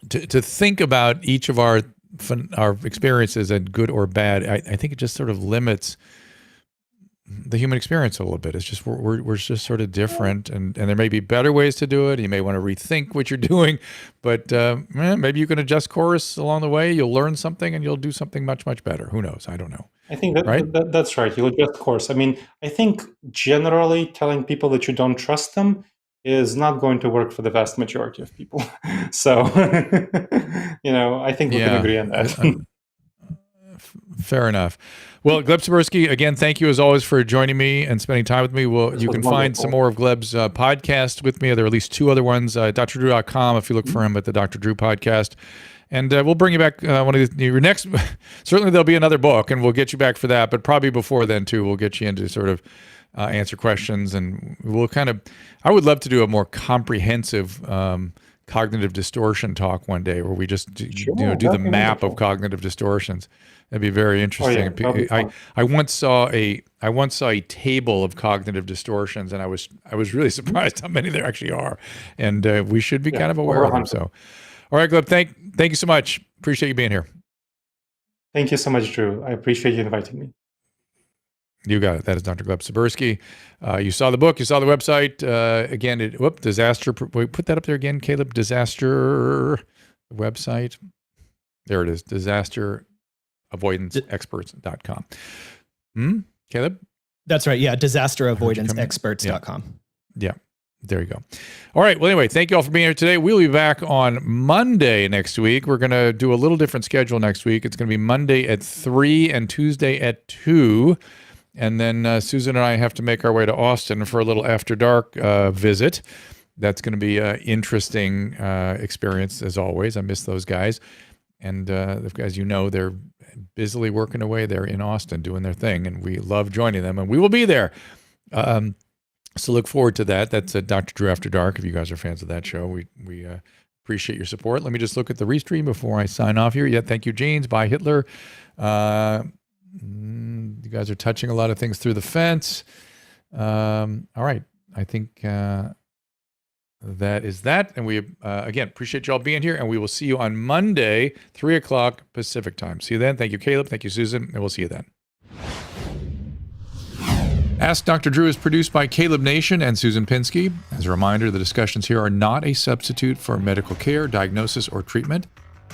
to think about each of our experiences, and good or bad, I think it just sort of limits the human experience a little bit. It's just we're just sort of different, and there may be better ways to do it. You may want to rethink what you're doing, but maybe you can adjust course along the way. You'll learn something, and you'll do something much, much better. Who knows? I don't know. I think that's right. You'll adjust course. I mean, I think generally telling people that you don't trust them is not going to work for the vast majority of people. So, I think we can agree on that. Fair enough. Well, Gleb Tsipursky, again, thank you as always for joining me and spending time with me. You can find some more of Gleb's podcast with me. There are at least 2 other ones, drdrew.com if you look for him at the Dr. Drew podcast. And we'll bring you back one of your next, certainly there'll be another book, and we'll get you back for that. But probably before then, too, we'll get you into sort of answer questions. And we'll I would love to do a more comprehensive cognitive distortion talk one day, where we just do the that'd be map wonderful. of cognitive distortions. That'd be very interesting. yeah, that'd be fun. I once saw a table of cognitive distortions, and I was really surprised how many there actually are, and we should be kind of aware of them. So, all right, Gleb, thank you so much. Appreciate you being here. Thank you so much, Drew. I appreciate you inviting me. You got it. That is Dr. Gleb Tsipursky. You saw the book. You saw the website. Again, disaster. Wait, put that up there again, Caleb. Disaster website. There it is. DisasterAvoidanceExperts.com. Caleb? That's right. Yeah. DisasterAvoidanceExperts.com. Yeah. There you go. All right. Well, anyway, thank you all for being here today. We'll be back on Monday next week. We're going to do a little different schedule next week. It's going to be Monday at 3 and Tuesday at 2. And then Susan and I have to make our way to Austin for a little after dark visit. That's going to be an interesting experience, as always. I miss those guys. And the guys, they're busily working away there in Austin doing their thing. And we love joining them. And we will be there. So look forward to that. That's Dr. Drew After Dark. If you guys are fans of that show, we appreciate your support. Let me just look at the restream before I sign off here. Yeah, thank you, Jeans. Bye, Hitler. You guys are touching a lot of things through the fence. All right. I think that is that. And we, again, appreciate you all being here. And we will see you on Monday, 3 o'clock Pacific time. See you then. Thank you, Caleb. Thank you, Susan. And we'll see you then. Ask Dr. Drew is produced by Caleb Nation and Susan Pinsky. As a reminder, the discussions here are not a substitute for medical care, diagnosis, or treatment.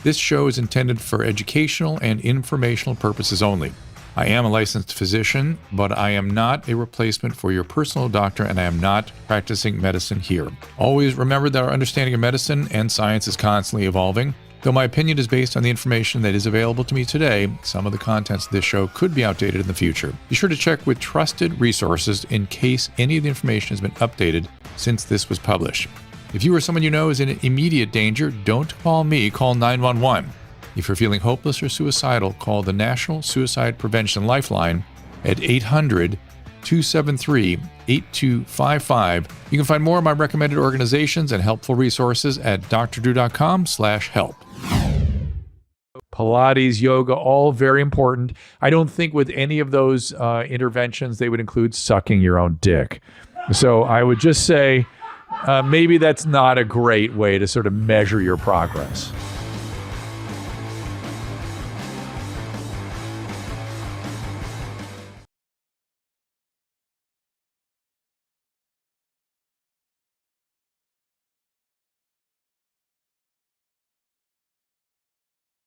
This show is intended for educational and informational purposes only. I am a licensed physician, but I am not a replacement for your personal doctor, and I am not practicing medicine here. Always remember that our understanding of medicine and science is constantly evolving. Though my opinion is based on the information that is available to me today, some of the contents of this show could be outdated in the future. Be sure to check with trusted resources in case any of the information has been updated since this was published. If you or someone you know is in immediate danger, don't call me, call 911. If you're feeling hopeless or suicidal, call the National Suicide Prevention Lifeline at 800-273-8255. You can find more of my recommended organizations and helpful resources at drdrew.com/help. Pilates, yoga, all very important. I don't think with any of those interventions, they would include sucking your own dick. So I would just say maybe that's not a great way to sort of measure your progress.